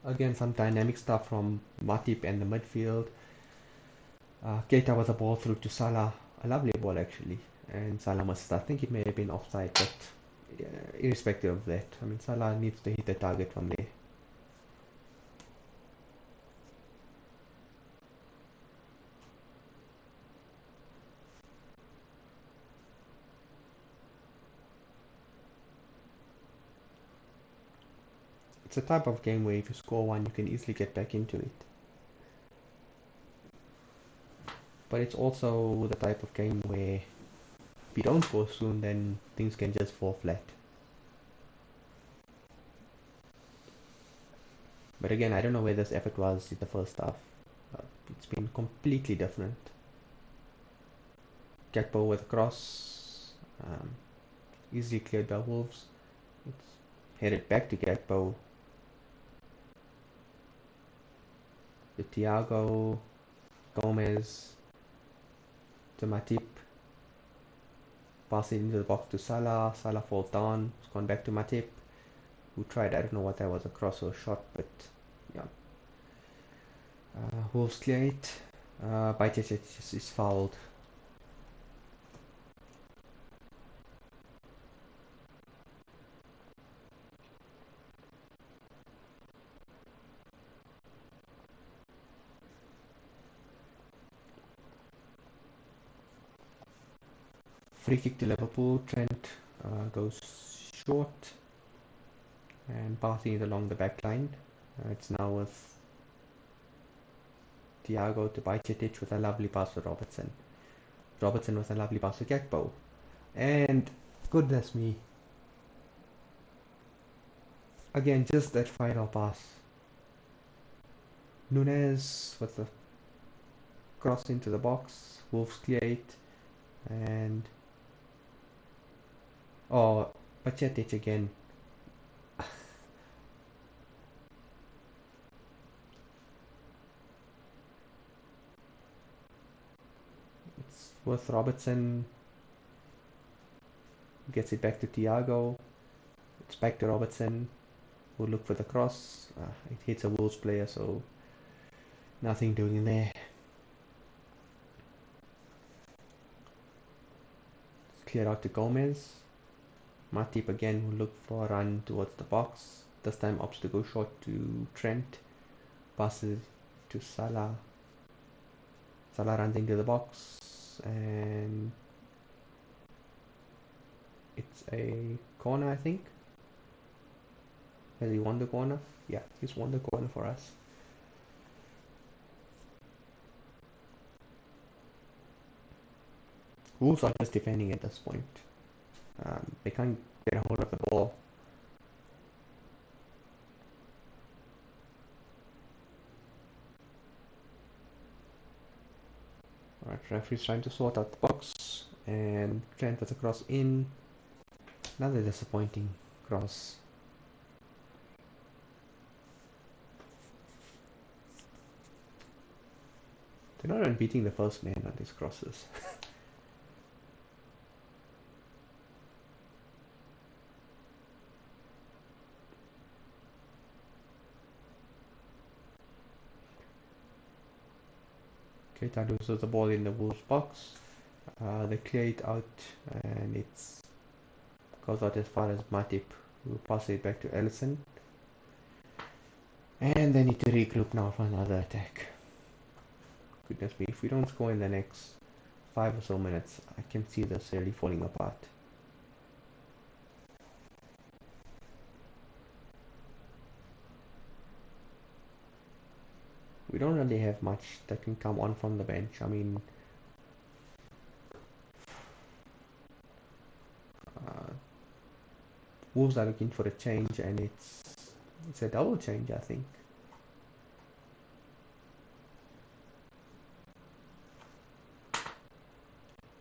Speaker 1: Again, some dynamic stuff from Matip and the midfield. Keita was a ball through to Salah. A lovely ball actually. And Salah missed. I think it may have been offside, but irrespective of that, I mean, Salah needs to hit the target from there. It's a type of game where if you score one, you can easily get back into it. But it's also the type of game where if you don't score soon, then things can just fall flat. But again, I don't know where this effort was in the first half. It's been completely different. Gakpo with a cross, easily cleared by Wolves. It's headed back to Gakpo. To Thiago, Gomez, to Matip. Pass it into the box to Salah. Salah falls down. It's gone back to Matip, who tried, I don't know what that was, a cross or a shot, but yeah. Wolves clear it. Bajcetic is fouled. Free kick to Liverpool. Trent goes short and passing it along the back line. It's now with Thiago to Bajcetic with a lovely pass to Robertson. Robertson with a lovely pass to Gakpo. And goodness me. Again, just that final pass. Nunez with the cross into the box. Wolves clear it. And oh, Bajcetic again. It's with Robertson. Gets it back to Thiago. It's back to Robertson, who look for the cross. It hits a Wolves player, so nothing doing there. It's cleared out to Gomez. Matip again, who look for a run towards the box. This time opts to go short to Trent. Passes to Salah. Salah runs into the box, and it's a corner, I think. Has he won the corner? Yeah, he's won the corner for us. Wolves are just defending at this point. They can't get a hold of the ball. Alright, referee's trying to sort out the box, and Trent with a cross in. Another disappointing cross. They're not even beating the first man on these crosses. Keita loses the ball in the Wolves box. They clear it out, and it's goes out as far as Matip, who passes it back to Ellison. And they need to regroup now for another attack. Goodness me, if we don't score in the next 5 or so minutes, I can see this really falling apart. We don't really have much that can come on from the bench. I mean, uh, Wolves are looking for a change, and it's a double change, I think.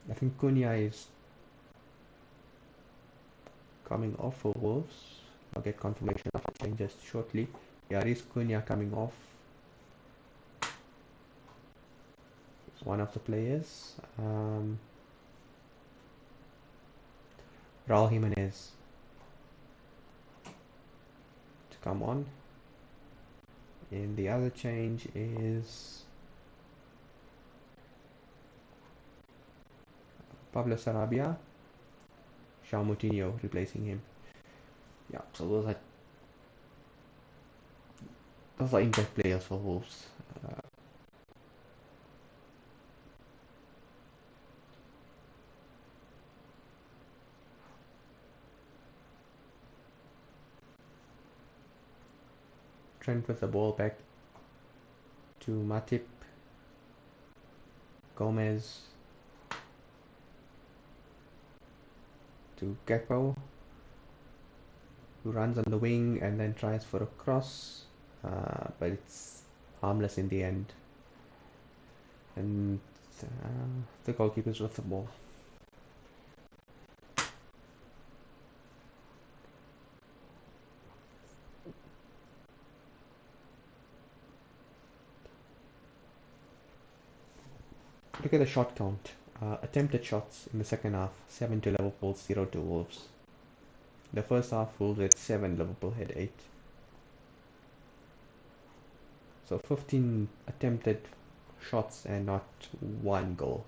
Speaker 1: I think Cunha is coming off for Wolves. I'll get confirmation of the changes shortly. Yeah, it is Cunha coming off. It's one of the players. Raul Jimenez to come on. And the other change is Pablo Sarabia, João Moutinho replacing him. Yeah, so those are impact players for Wolves. Trent with the ball back to Matip, Gomez to Gakpo, who runs on the wing and then tries for a cross, but it's harmless in the end. And the goalkeeper's with the ball. Look at the shot count. Attempted shots in the second half, 7 to Liverpool, 0 to Wolves. The first half, Wolves had 7, Liverpool had 8. So 15 attempted shots and not one goal.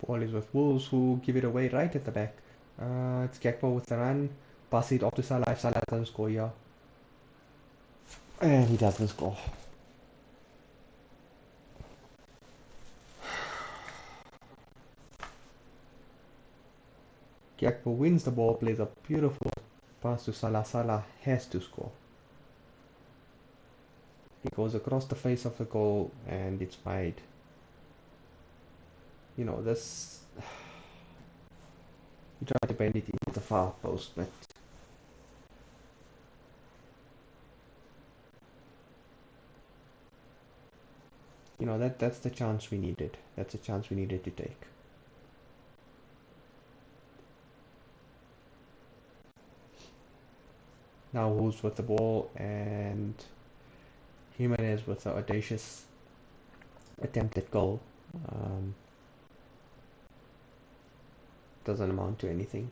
Speaker 1: Ball is with Wolves, who give it away right at the back. It's Gakpo with the run. Pass it off to Salah. If Salah doesn't score here. And he doesn't score. Gakpo wins the ball, plays a beautiful pass to Salah. Salah has to score. He goes across the face of the goal and it's wide. You know, this... You try to bend it into the far post, but... You know, that's the chance we needed. That's the chance we needed to take. Now Wolves with the ball and Jimenez with the audacious attempted goal. Doesn't amount to anything.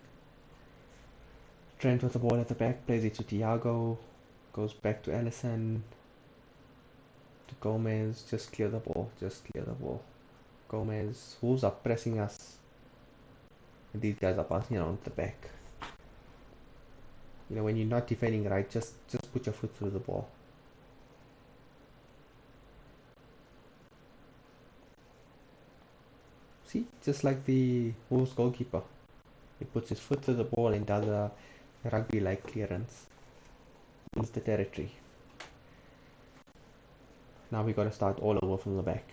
Speaker 1: Trent with the ball at the back, plays it to Thiago, goes back to Alisson, to Gomez, just clear the ball, just clear the ball. Gomez, Wolves are pressing us, and these guys are passing around the back. You know, when you're not defending right, just put your foot through the ball. See, just like the Wolves goalkeeper. He puts his foot through the ball and does a rugby-like clearance. Wins the territory. Now we got to start all over from the back.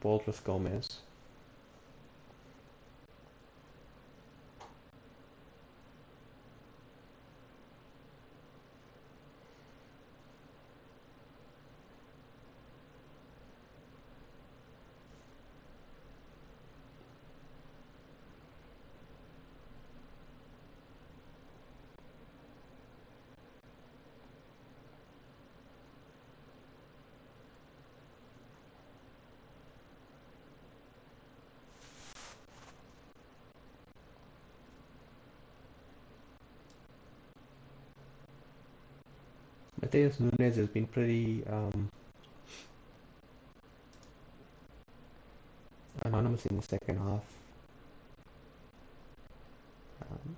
Speaker 1: Ball with Gomez. Mateus Nunes has been pretty anonymous in the second half. Um,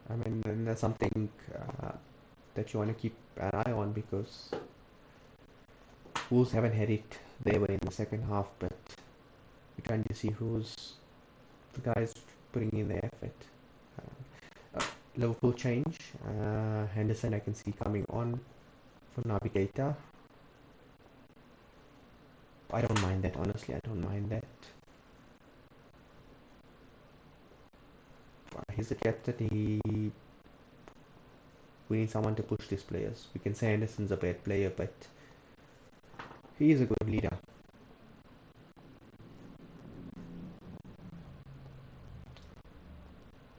Speaker 1: I mean, and that's something that you want to keep an eye on, because Wolves haven't had it their way in the second half, but you're trying to see who's the guys putting in the effort. Liverpool change. Henderson I can see coming on for Navigator. I don't mind that, honestly. I don't mind that. He's the captain. We need someone to push these players. We can say Henderson's a bad player, but he is a good leader.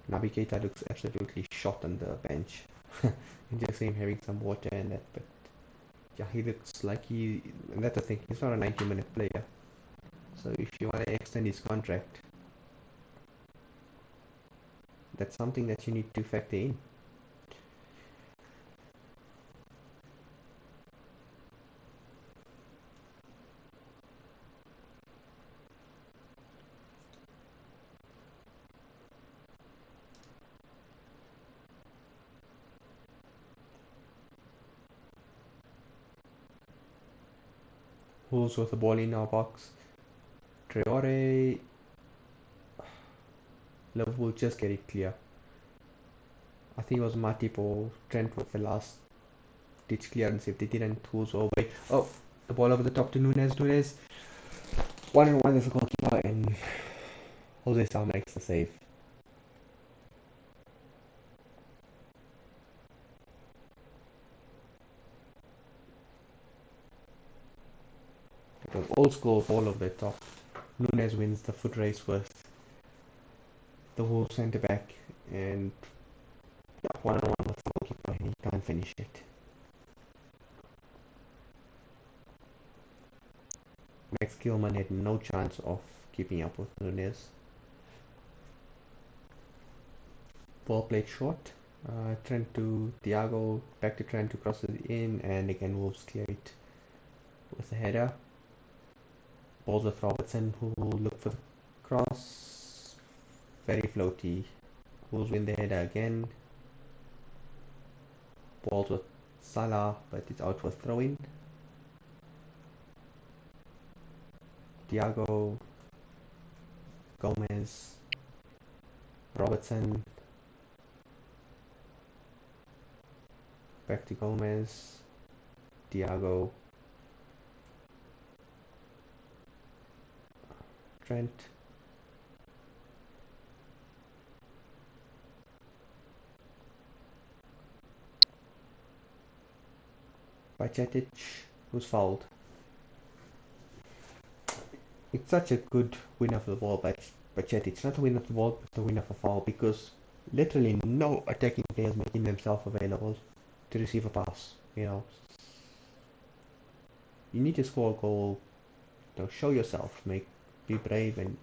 Speaker 1: Navigator looks absolutely shot on the bench. You just see him having some water and that, but yeah, he looks like and that's the thing, he's not a 90-minute player. So if you want to extend his contract, that's something that you need to factor in. Who's with the ball in our box? Traore. Liverpool just get it clear. I think it was Matip or Trent with the last ditch clearance. If they didn't, who's away? Oh, the ball over the top to Nunes. Nunes 1-on-1 as a goalkeeper, and Jose Sal makes the save. It was old school ball over the top. Nunes wins the foot race with the Wolves centre back, and yeah, 1-on-1 with the goalkeeper, and he can't finish it. Max Gilman had no chance of keeping up with Nunes. Ball played short. Trent to Thiago, back to Trent to cross it in, and again Wolves clear it with a header. Balls with Robertson, who look for the cross. Very floaty. Wolves win the header again. Balls with Salah, but it's out for throw-in. Thiago, Gomez, Robertson, back to Gomez, Thiago, Trent, Bajcetic, who's fouled. It's such a good win of the ball by Bajcetic. Not a win of the ball, but a win of a foul, because literally no attacking players making themselves available to receive a pass. You need to score a goal. Show yourself, be brave, and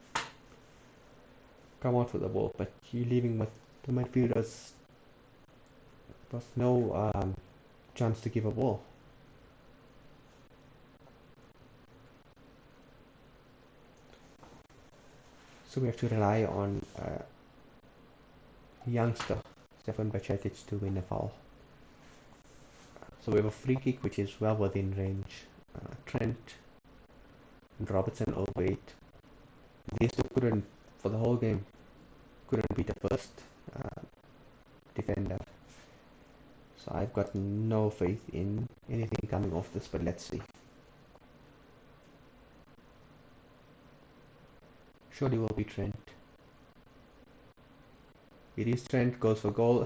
Speaker 1: come out with the ball. But you're leaving with the midfielders with no chance to give a ball. So we have to rely on youngster Stefan Bajcetic to win a foul. So we have a free kick which is well within range. Trent and Robertson overweight. These two couldn't, for the whole game, couldn't beat the first defender. So I've got no faith in anything coming off this, but let's see. Surely will be Trent. It is Trent, goes for goal.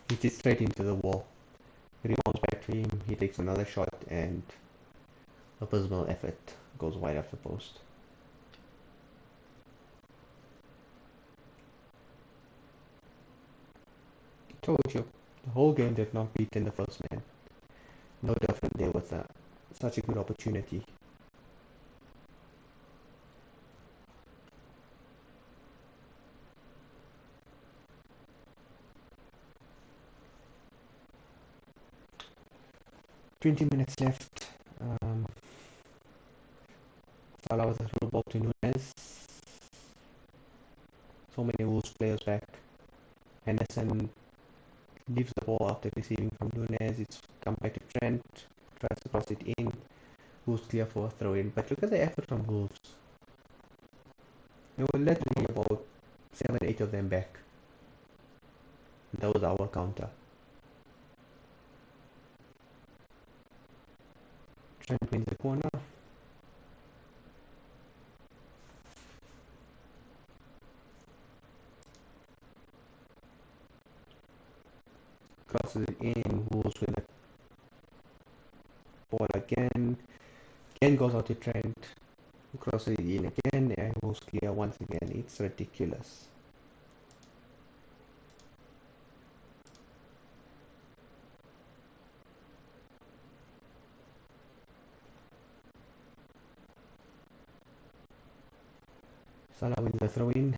Speaker 1: It is straight into the wall. Rebounds back to him, he takes another shot, and abysmal effort, goes wide off the post. Told you, the whole game they've not beaten the first man. No different there with such a good opportunity. 20 minutes left. Um, Salah with a through ball to Nunes. So many Wolves players back. Henderson leaves the ball after receiving from Nunes. It's come back to Trent. Tries to cross it in. Wolves clear for a throw in. But look at the effort from Wolves. There were literally about 7-8 of them back. That was our counter. Trent wins the corner. Crosses it in. Wolves win the ball again. Again goes out to Trent. Crosses it in again. And Wolves clear once again. It's ridiculous. Salah wins the throw in.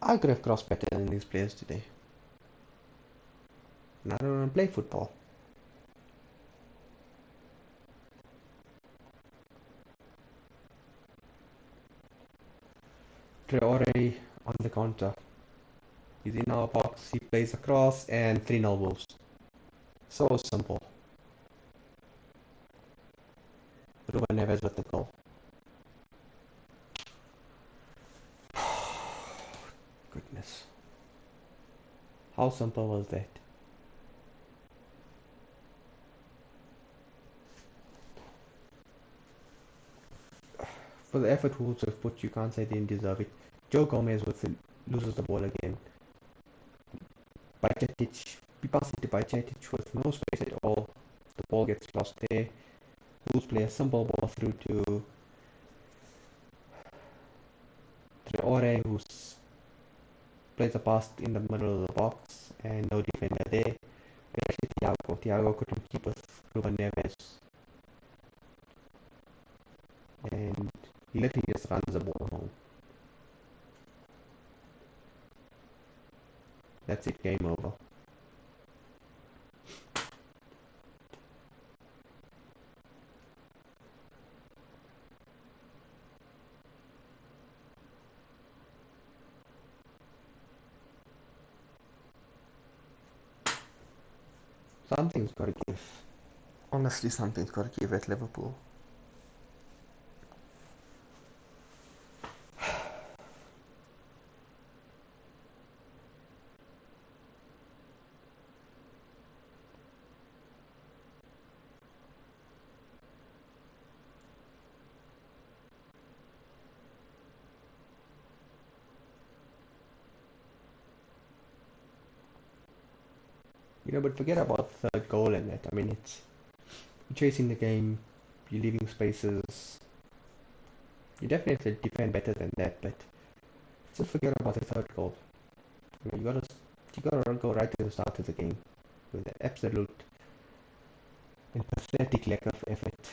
Speaker 1: I could have crossed better than these players today. And I don't want to play football. Traore on the counter. He's in our box, he plays across, and 3-0 Wolves. So simple. Ruben Neves with the goal. Goodness. How simple was that? For the effort Wolves have put, you can't say they didn't deserve it. Joe Gomez loses the ball again. Bajcetic, we pass it to Bajcetic with no space at all. The ball gets lost there. Wolves play a simple ball through to Traore, who plays a pass in the middle of the box, and no defender there. Actually, Thiago couldn't keep with Ruben Neves, and he literally just runs the ball home. That's it, game over. Something's got to give. Honestly, something's got to give at Liverpool. But forget about third goal and that. I mean, it's you're chasing the game, you're leaving spaces. You definitely defend better than that, but just forget about the third goal. You gotta go right to the start of the game with an absolute and pathetic lack of effort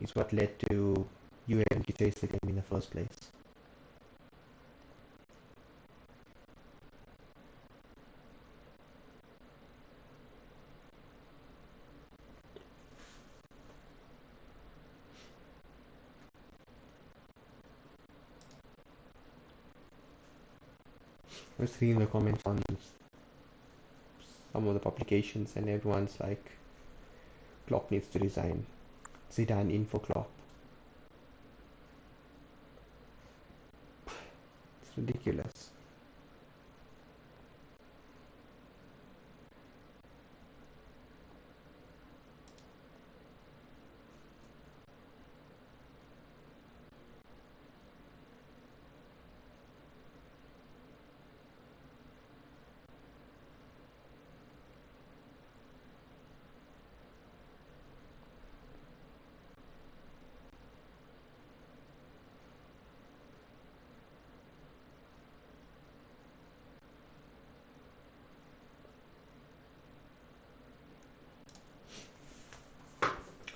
Speaker 1: is what led to you having to chase the game in the first place. I was reading the comments on some of the publications, and everyone's like, Klopp needs to resign. Zidane in for Klopp. It's ridiculous.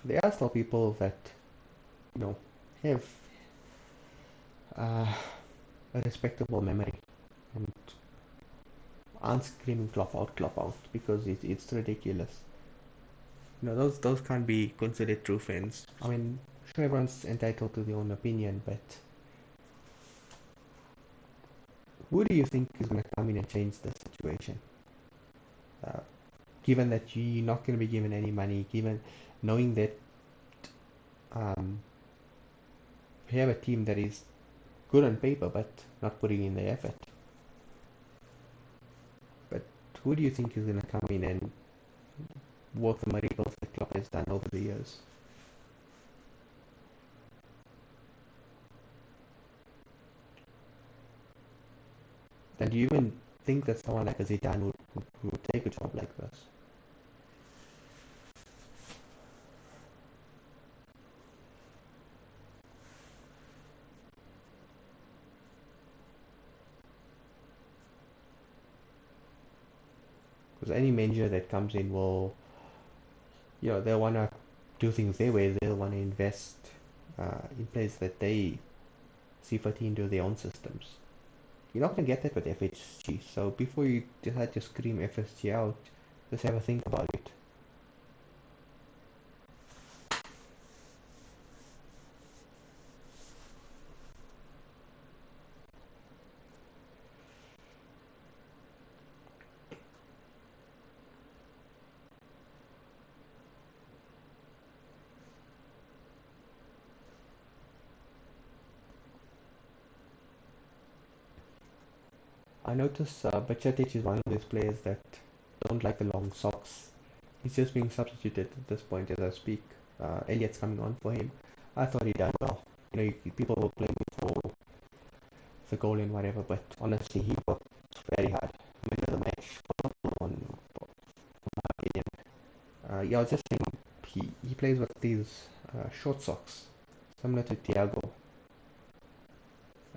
Speaker 1: There are still people that, have a respectable memory, and aren't screaming clock out, because it's ridiculous. Those can't be considered true friends. I mean, sure, everyone's entitled to their own opinion, but who do you think is going to come in and change the situation? Uh, Given that you're not going to be given any money, given knowing that um, we have a team that is good on paper but not putting in the effort. But who do you think is going to come in and work the miracles that Klopp has done over the years? And do you even think that someone like a Zidane would take a job like this? Because any manager that comes in will, they'll want to do things their way. They'll want to invest in places that they see fit into their own systems. You're not going to get that with FSG. So before you decide to scream FSG out, just have a think about it. I notice Bacetic is one of those players that don't like the long socks. He's just being substituted at this point as I speak. Elliott's coming on for him. I thought he done well. People will blame him for the goal and whatever, but honestly, he worked very hard. Man of the match, on my opinion. Yeah, I was just saying, he plays with these short socks, similar to Thiago.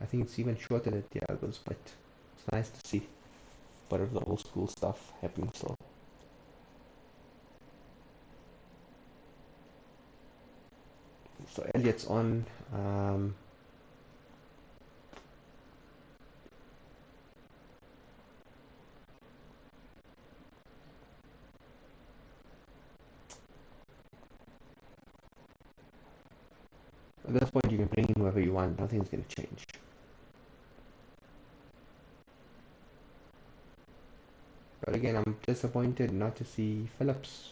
Speaker 1: I think it's even shorter than Thiago's, but it's nice to see a bit of the old school stuff happening still. So Elliott's on. At this point, you can bring in whoever you want. Nothing's going to change. But again, I'm disappointed not to see Phillips.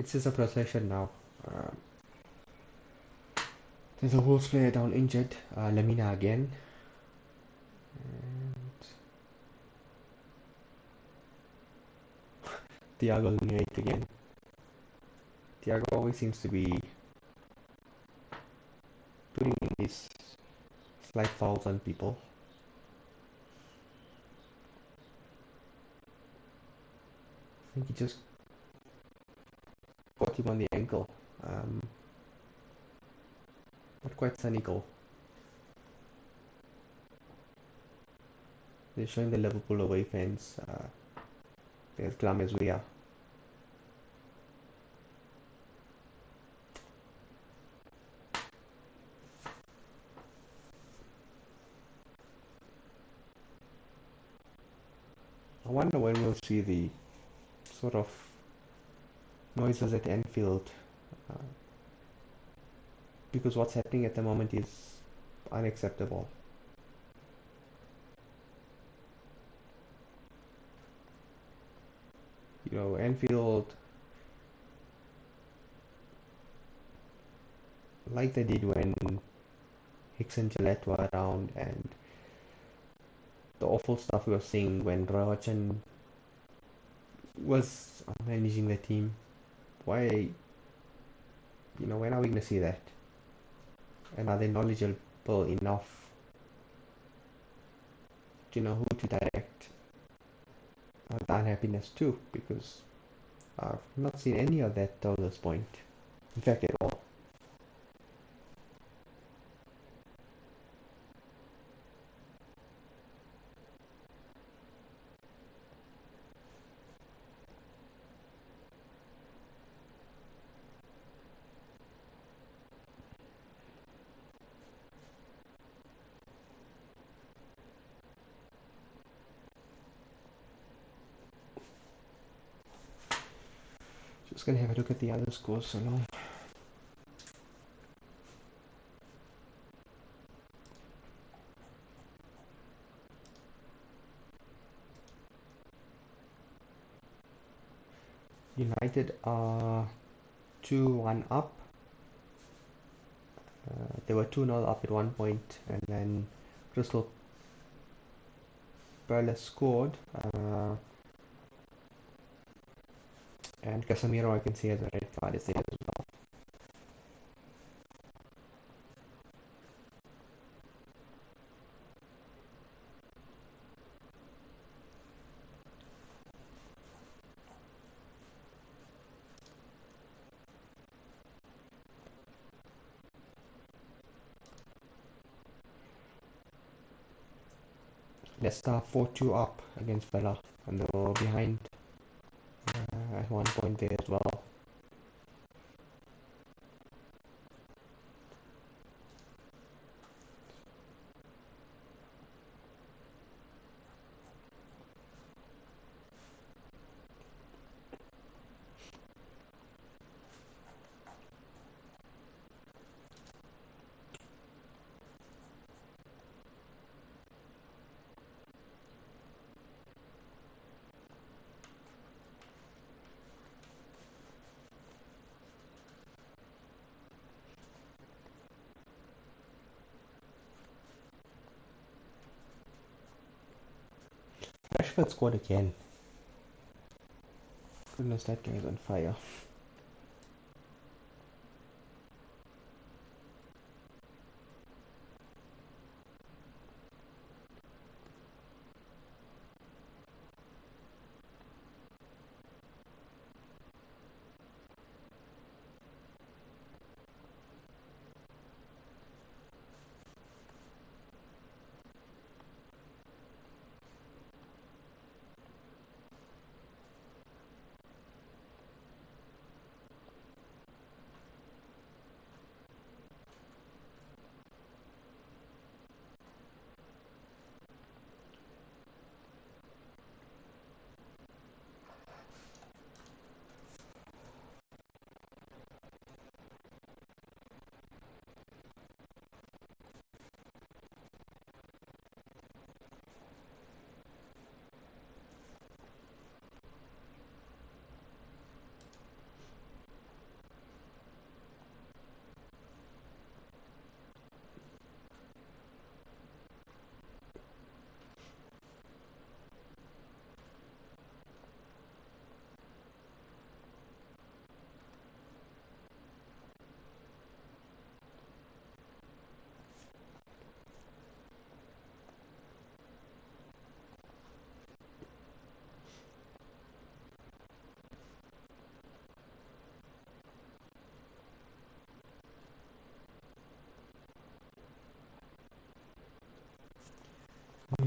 Speaker 1: It's just a procession now. Um, there's a Wolves player down injured. Lamina again. And Thiago losing it again. Thiago always seems to be putting in these slight fouls on people. I think he just got him on the ankle. Not quite cynical. They're showing the Liverpool away fans. As glum as we are. I wonder when we'll see the sort of noises at Anfield, uh, because what's happening at the moment is unacceptable. Anfield, like they did when Hicks and Gillette were around, and the awful stuff we were seeing when Roy Hodgson was managing the team. Why, when are we going to see that? And are they knowledgeable enough to know who to direct the unhappiness to? Because I've not seen any of that till this point. In fact, at all. Just going to have a look at the other scores so long. United are 2-1 up. They were 2-0 up at one point, and then Crystal Palace scored. And Casemiro, I can see, has a red card is there as well. Leicester 4-2 up against Villa, and they were behind at one point there as well. Rashford scored again. Goodness, that guy's on fire.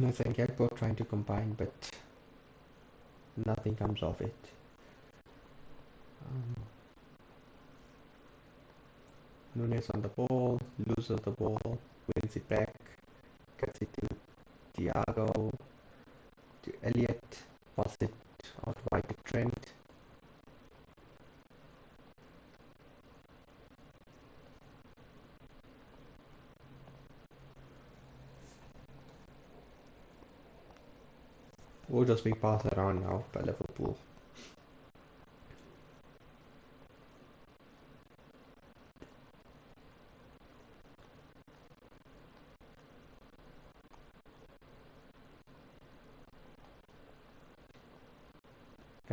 Speaker 1: Nunes and Gakpo trying to combine, but nothing comes of it. Nunes on the ball, loses the ball, wins it back, gets it to Thiago, to Elliott, passes it out wide to Trent. Will just be passed around now by Liverpool.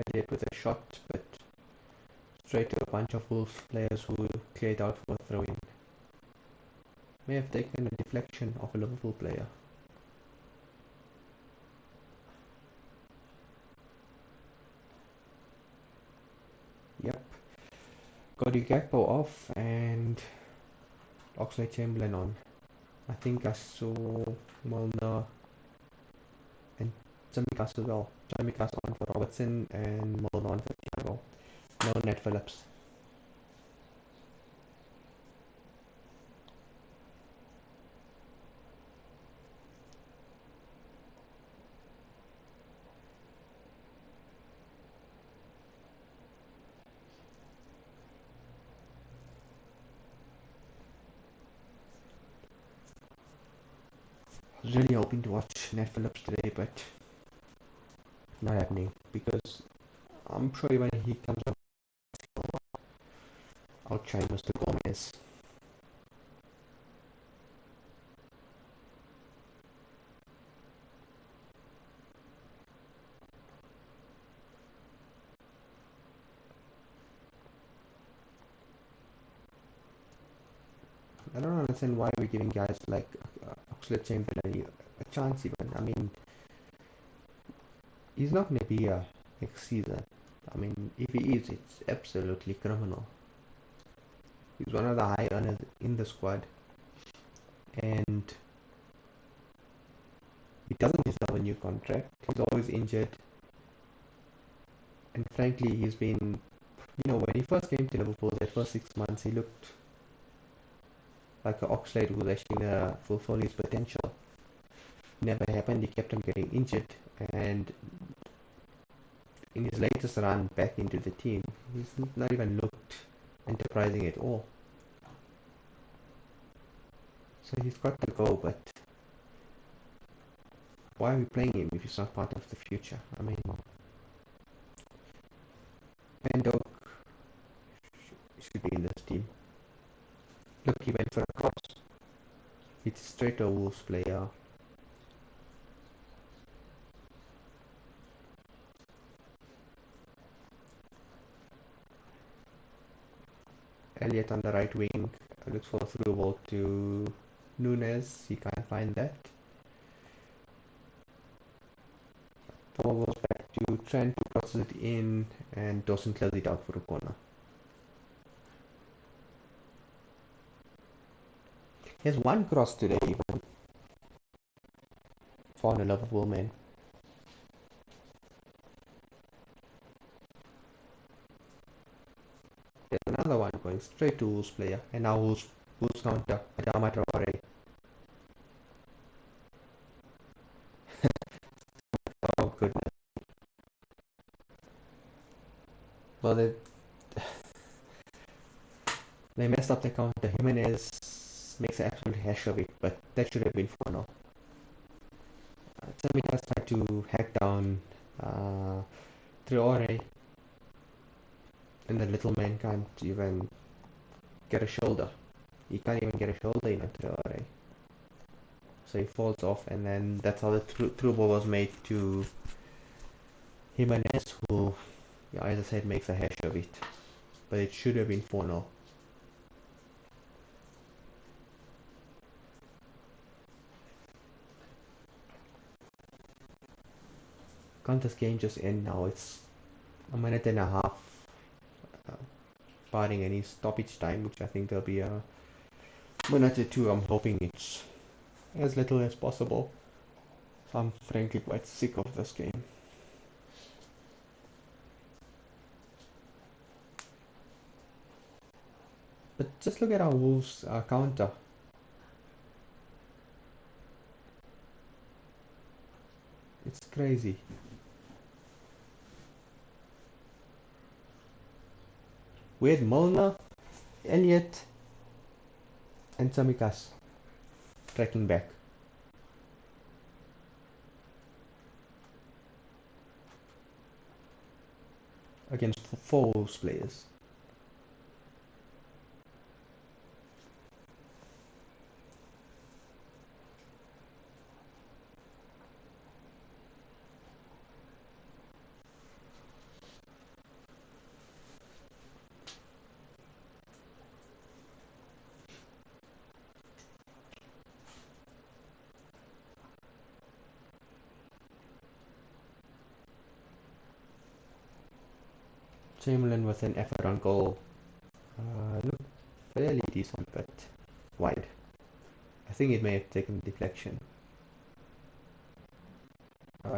Speaker 1: Elliott with a shot, but straight to a bunch of Wolves players who cleared out for a throw-in. May have taken a deflection of a Liverpool player. Yep. Cody Gakpo off and Oxlade-Chamberlain on. I think I saw Milner and Tsimikas as well. Tsimikas on for Robertson and Milner on for Thiago. No Nat Phillips. I was really hoping to watch Nat Phillips today, but not happening because I'm sure when he comes up, outshine Mr. Gomez. I don't understand why we're giving guys like Oxlade-Chamberlain a chance even. I mean, he's not going to be here next season. I mean, if he is, it's absolutely criminal. He's one of the high earners in the squad, and he doesn't deserve a new contract. He's always injured, and frankly, he's been, when he first came to Liverpool, that first 6 months, he looked like an Oxlade who was actually going to fulfill his potential. Never happened. He kept on getting injured, and in his latest run back into the team, he's not even looked enterprising at all. So he's got to go, but why are we playing him if he's not part of the future? I mean, Van Dijk should be in this team. Look, he went for a cross. It's straight to a Wolves player. Elliott on the right wing looks for a through ball to Nunes. He can't find that. The ball goes back to Trent, who crosses it in, and Dawson clears it out for a corner. He has one cross today, even for a Liverpool man. There's another one going straight to Wolves player, and now Wolves counter Adama Traore. Oh goodness! Well, they messed up the counter. Jimenez makes an absolute hash of it, but that should have been 4-0. Tsimikas tried to hack down Traore, and the little man can't even get a shoulder. He can't even get a shoulder in a Traore. So he falls off, and then that's how the through ball was made to Jimenez, who, as I said, makes a hash of it. But it should have been 4-0. Can't this game just end now? It's a minute and a half, barring any stoppage time, which I think there'll be a minute or two. I'm hoping it's as little as possible. I'm frankly quite sick of this game. But just look at our Wolves counter. It's crazy. We had Milner, Elliott, and Tsimikas tracking back. Against 4 Wolves players. Chamberlain with an effort on goal. Looked fairly decent, but wide. I think it may have taken deflection.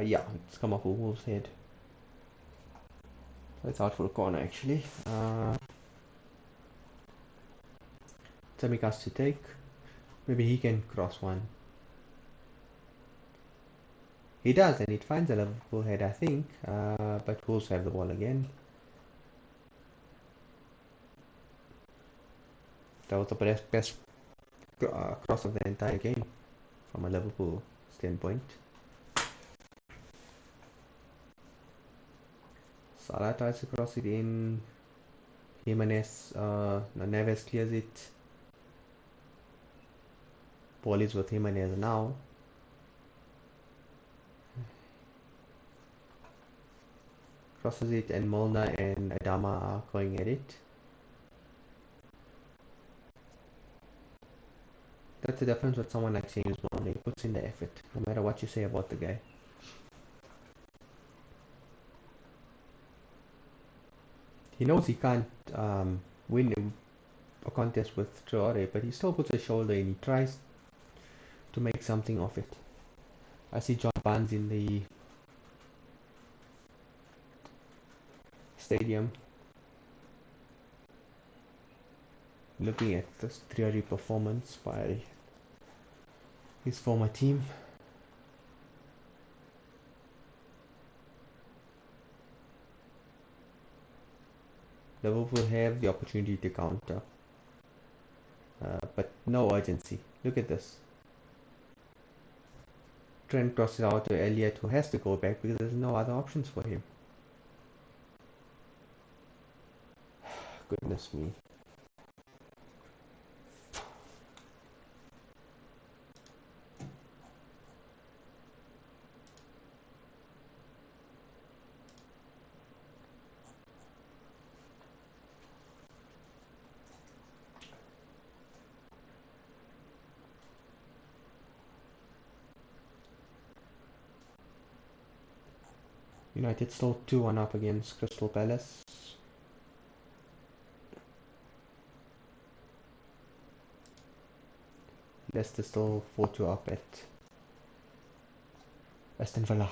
Speaker 1: Yeah, it's come off a Wolves head. So it's out for a corner actually. Tsimikas to take. Maybe he can cross one. He does, and it finds a Liverpool head, I think. But Wolves have the ball again. That was the best cross of the entire game from a Liverpool standpoint. Salah tries to cross it in. Jimenez, Neves clears it. Ball is with Jimenez now. Crosses it, and Molnar and Adama are going at it. That's the difference with someone like James Molnar. He puts in the effort, no matter what you say about the guy. He knows he can't win a contest with Traore, but he still puts a shoulder in. He tries to make something of it. I see John Barnes in the stadium looking at this dreary performance by his former team. Liverpool have the opportunity to counter, but no urgency. Look at this. Trent crosses out to Elliott, who has to go back because there's no other options for him. Goodness me. United still 2-1 up against Crystal Palace. Leicester still 4-2 up at Aston Villa.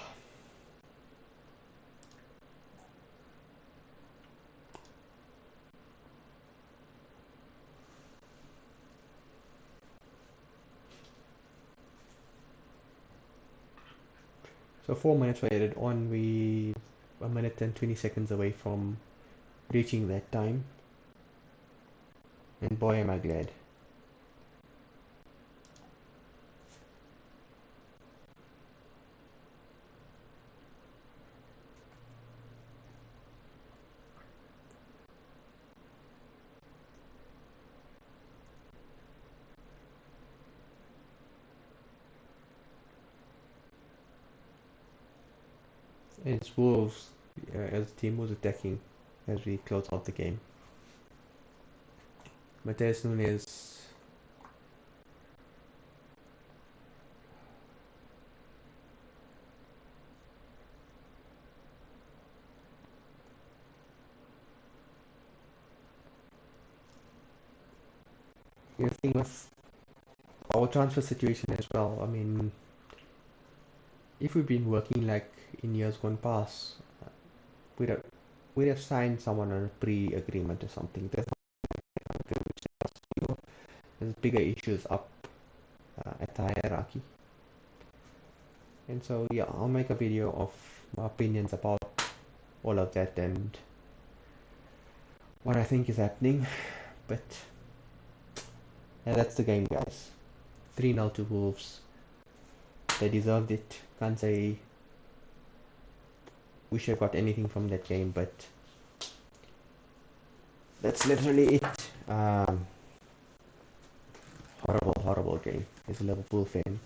Speaker 1: So 4 minutes were added on. We 1 minute and 20 seconds away from reaching that time. And boy am I glad. It's Wolves as the team was attacking as we close out the game. Mateus Nunes. The thing with our transfer situation as well, I mean, if we've been working like in years gone past, we'd have signed someone on a pre-agreement or something. There's bigger issues up at the hierarchy. And so yeah, I'll make a video of my opinions about all of that and what I think is happening. But yeah, that's the game, guys. 3-0 to Wolves. They deserved it. Can't say we should have got anything from that game, but that's literally it. Horrible game as a Liverpool fan.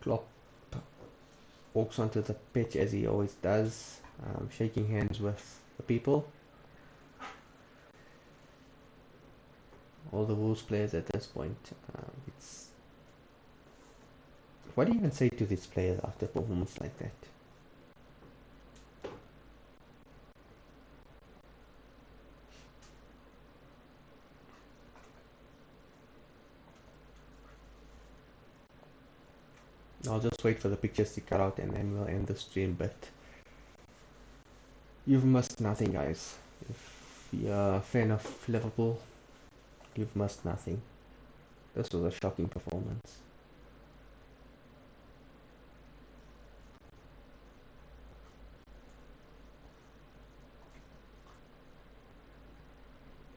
Speaker 1: Klopp walks onto the pitch as he always does, shaking hands with the people. All the Wolves players at this point. What do you even say to these players after a performance like that? I'll just wait for the pictures to cut out and then we'll end the stream. But you've missed nothing, guys. If you're a fan of Liverpool, you've missed nothing. This was a shocking performance.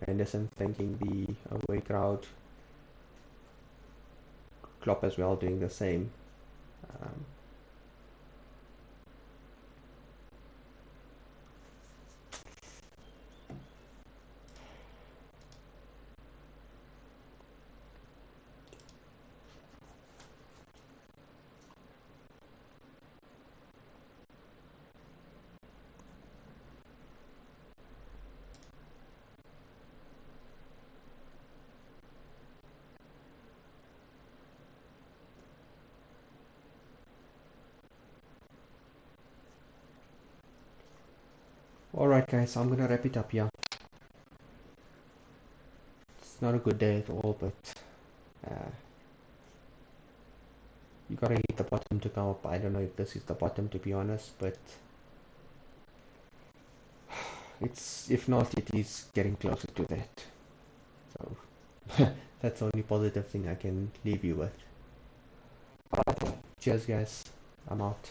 Speaker 1: Henderson thanking the away crowd. Klopp as well doing the same. Um, Alright guys, I'm gonna wrap it up here. It's not a good day at all, but you gotta hit the bottom to come up. I don't know if this is the bottom, to be honest, but it's, if not, it is getting closer to that. So that's the only positive thing I can leave you with. Cheers guys, I'm out.